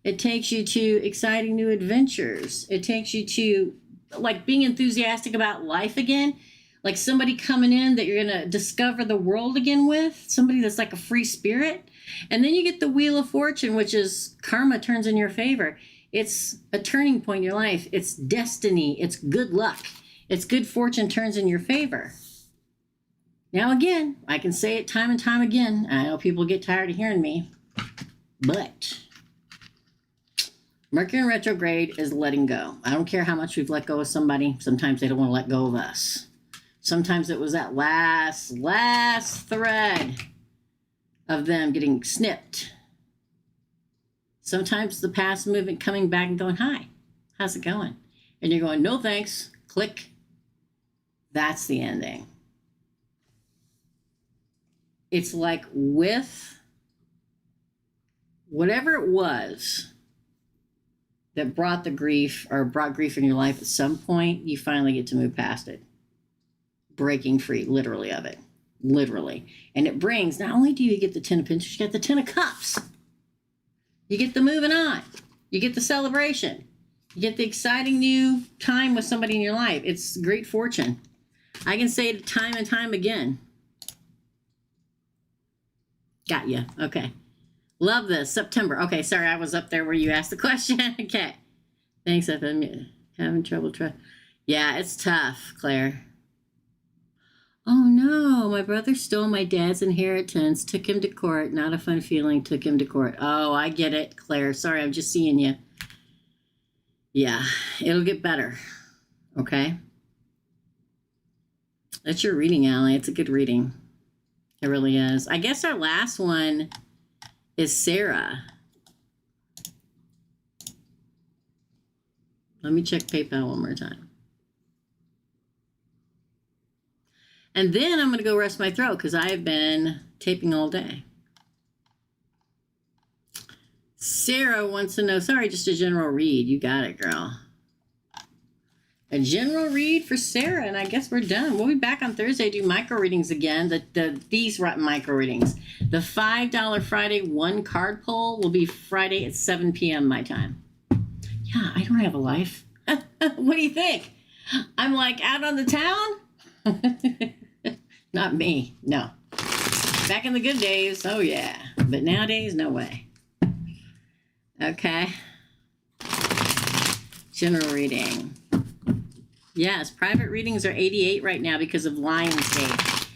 It takes you to exciting new adventures. It takes you to like being enthusiastic about life again, like somebody coming in that you're going to discover the world again with, somebody that's like a free spirit. And then you get the Wheel of Fortune, which is karma turns in your favor. It's a turning point in your life. It's destiny. It's good luck. It's good fortune turns in your favor. Now, again, I can say it time and time again. I know people get tired of hearing me, but Mercury in retrograde is letting go. I don't care how much we've let go of somebody. Sometimes they don't want to let go of us. Sometimes it was that last thread of them getting snipped. Sometimes the past movement coming back and going, hi, how's it going? And you're going, no thanks, click. That's the ending. It's like with whatever it was that brought the grief or brought grief in your life, at some point, you finally get to move past it. Breaking free, literally, of it. Literally. And it brings, not only do you get the 10 of Pentacles, you get the 10 of Cups. You get the moving on. You get the celebration. You get the exciting new time with somebody in your life. It's great fortune. I can say it time and time again. Got you. Okay. Love this. September. Okay, sorry, I was up there where you asked the question. Okay. Thanks, I've been having trouble. Yeah, it's tough, Claire. Oh no, my brother stole my dad's inheritance, took him to court. Not a fun feeling, took him to court. Oh, I get it, Claire. Sorry, I'm just seeing you. Yeah, it'll get better. Okay? That's your reading, Allie. It's a good reading. It really is. I guess our last one is Sarah. Let me check PayPal one more time. And then I'm going to go rest my throat because I have been taping all day. Sarah wants to know, sorry, just a general read. You got it, girl. A general read for Sarah, and I guess we're done. We'll be back on Thursday, do micro readings again. These micro readings. The $5 Friday one card pull will be Friday at 7 p.m. my time. Yeah, I don't have a life. What do you think? I'm like out on the town? Not me, no. Back in the good days, oh yeah. But nowadays, no way. Okay. General reading. Yes, private readings are $88 right now because of Lionsgate.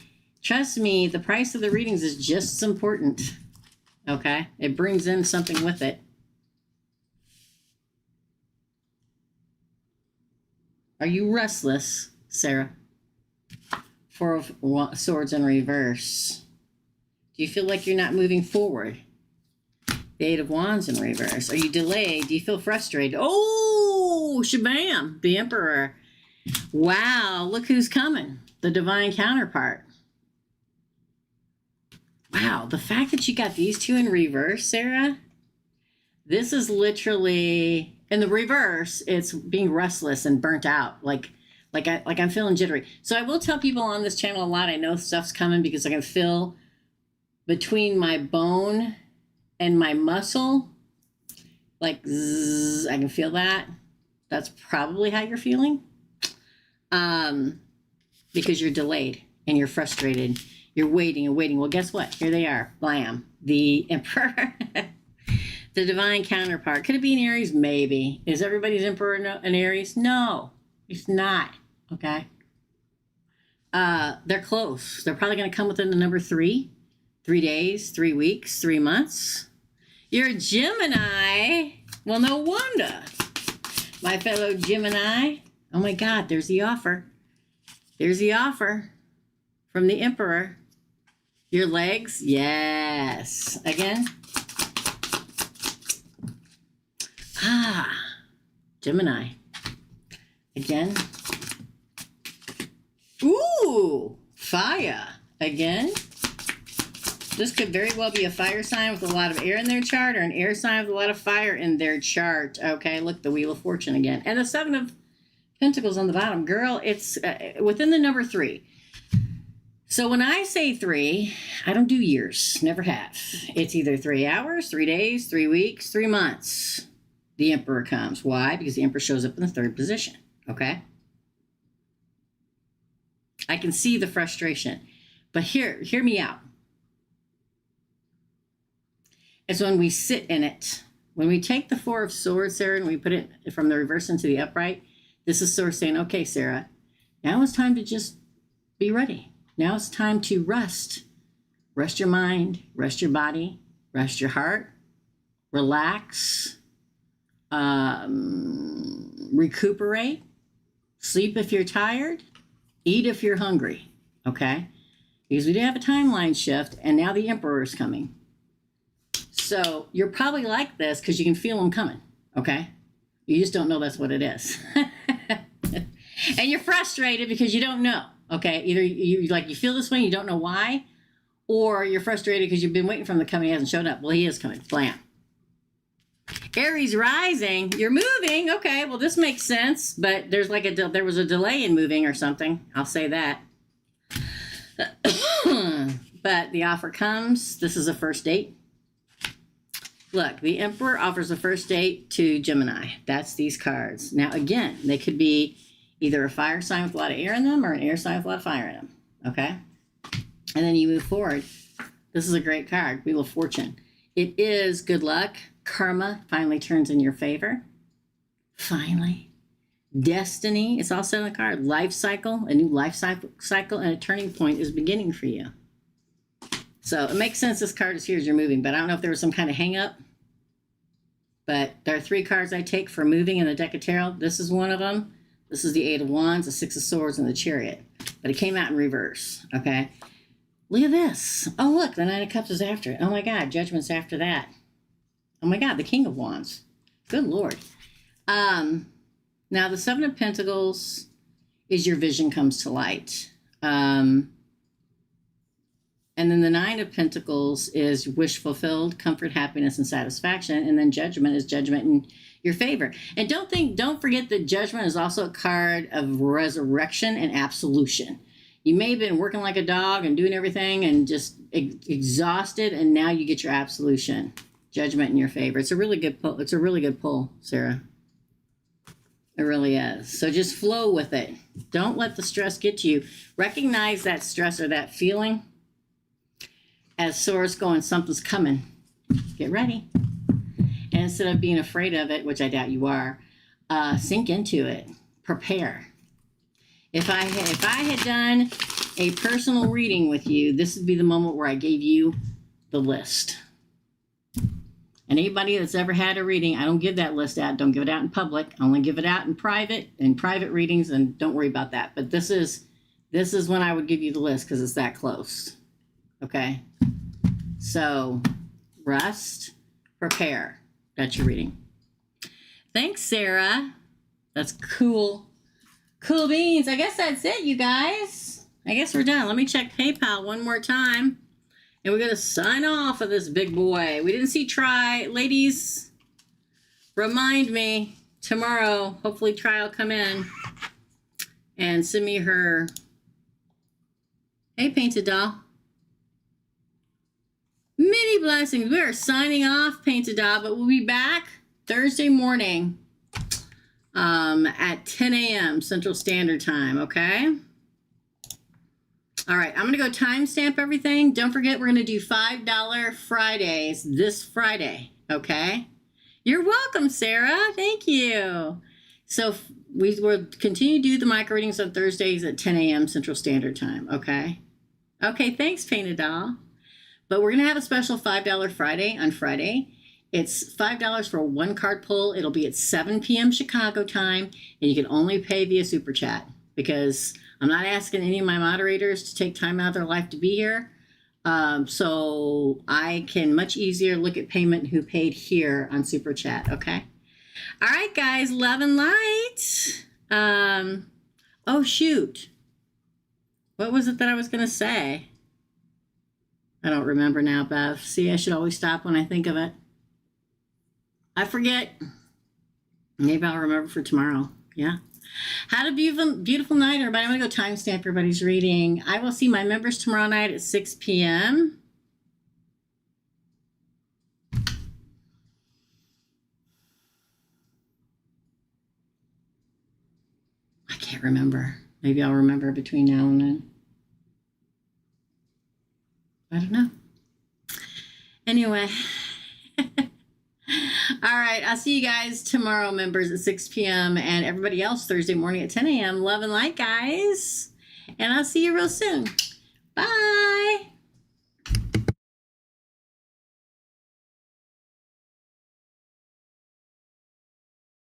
Trust me, the price of the readings is just as important. Okay? It brings in something with it. Are you restless, Sarah? Four of Swords in reverse. Do you feel like you're not moving forward? The Eight of Wands in reverse. Are you delayed? Do you feel frustrated? Oh, shabam, the Emperor. Wow, look who's coming. The divine counterpart. Wow, the fact that you got these two in reverse, Sarah, this is literally, in the reverse, it's being restless and burnt out. Like I'm feeling jittery. So I will tell people on this channel a lot, I know stuff's coming because I can feel between my bone and my muscle, like zzz, I can feel that. That's probably how you're feeling. Because you're delayed and you're frustrated. You're waiting and waiting. Well, guess what? Here they are. Blam. The Emperor. The divine counterpart. Could it be an Aries? Maybe. Is everybody's Emperor an Aries? No, it's not. Okay. They're close. They're probably going to come within the number 3. 3 days, 3 weeks, 3 months. You're a Gemini. Well, no wonder. My fellow Gemini. Oh my God, there's the offer. There's the offer from the Emperor. Your legs? Yes. Again. Gemini. Again. Ooh, fire. Again. This could very well be a fire sign with a lot of air in their chart or an air sign with a lot of fire in their chart. Okay, look, the Wheel of Fortune again. And the Seven of Pentacles on the bottom. Girl, it's within the number 3. So when I say 3, I don't do years. Never have. It's either 3 hours, 3 days, 3 weeks, 3 months. The Emperor comes. Why? Because the Emperor shows up in the 3rd position. Okay? I can see the frustration. But hear me out. It's when we sit in it. When we take the Four of Swords, Sarah, and we put it from the reverse into the upright, this is sort of saying, okay, Sarah, now it's time to just be ready. Now it's time to rest. Rest your mind, rest your body, rest your heart, relax, recuperate, sleep if you're tired, eat if you're hungry, okay? Because we do have a timeline shift, and now the Emperor is coming. So you're probably like this because you can feel them coming, okay? You just don't know that's what it is. And you're frustrated because you don't know, okay? Either you feel this way and you don't know why, or you're frustrated because you've been waiting for him to come and he hasn't showed up. Well, he is coming. Blam. Aries rising. You're moving. Okay, well, this makes sense, but there's like there was a delay in moving or something. I'll say that. But the offer comes. This is a first date. Look, the Emperor offers a first date to Gemini. That's these cards. Now, again, they could be either a fire sign with a lot of air in them or an air sign with a lot of fire in them. Okay? And then you move forward. This is a great card, Wheel of Fortune. It is good luck. Karma finally turns in your favor. Finally. Destiny. It's also in the card. Life cycle. A new life cycle and a turning point is beginning for you. So it makes sense this card is here as you're moving, but I don't know if there was some kind of hang up. But there are 3 cards I take for moving in the deck of tarot. This is one of them. This is the Eight of Wands, the Six of Swords, and the Chariot. But it came out in reverse, okay? Look at this. Oh, look, the Nine of Cups is after it. Oh, my God, Judgment's after that. Oh, my God, the King of Wands. Good Lord. Now, the Seven of Pentacles is your vision comes to light. And then the Nine of Pentacles is wish fulfilled, comfort, happiness, and satisfaction. And then Judgment is judgment in your favor. And don't forget that Judgment is also a card of resurrection and absolution. You may have been working like a dog and doing everything and just exhausted, and now you get your absolution. Judgment in your favor. It's a really good pull. It's a really good pull, Sarah. It really is. So just flow with it. Don't let the stress get to you. Recognize that stress or that feeling as Source going, something's coming. Get ready. And instead of being afraid of it, which I doubt you are, sink into it. Prepare. If I had done a personal reading with you, this would be the moment where I gave you the list. And anybody that's ever had a reading, I don't give that list out. Don't give it out in public. I only give it out in private readings, and don't worry about that. But this is when I would give you the list because it's that close. Okay? So, rest, prepare. That's your reading. Thanks, Sarah. That's cool. Cool beans. I guess that's it, you guys. I guess we're done. Let me check PayPal one more time. And we're going to sign off of this big boy. We didn't see Try. Ladies, remind me tomorrow. Hopefully Try will come in and send me her. Hey, Painted Doll. Many blessings. We are signing off, Painted Doll, but we'll be back Thursday morning at 10 a.m. Central Standard Time, okay? All right, I'm going to go timestamp everything. Don't forget, we're going to do $5 Fridays this Friday, okay? You're welcome, Sarah. Thank you. So we will continue to do the micro readings on Thursdays at 10 a.m. Central Standard Time, okay? Okay, thanks, Painted Doll. But we're going to have a special $5 Friday on Friday. It's $5 for a one-card pull. It'll be at 7 p.m. Chicago time, and you can only pay via Super Chat because I'm not asking any of my moderators to take time out of their life to be here. So I can much easier look at payment who paid here on Super Chat, okay? All right, guys, love and light. Oh, shoot. What was it that I was going to say? I don't remember now, Bev. See, I should always stop when I think of it. I forget. Maybe I'll remember for tomorrow. Yeah. Have a beautiful night, everybody. I'm going to go timestamp everybody's reading. I will see my members tomorrow night at 6 p.m. I can't remember. Maybe I'll remember between now and then. I don't know. Anyway. All right. I'll see you guys tomorrow, members, at 6 p.m. and everybody else Thursday morning at 10 a.m. Love and light, guys. And I'll see you real soon. Bye.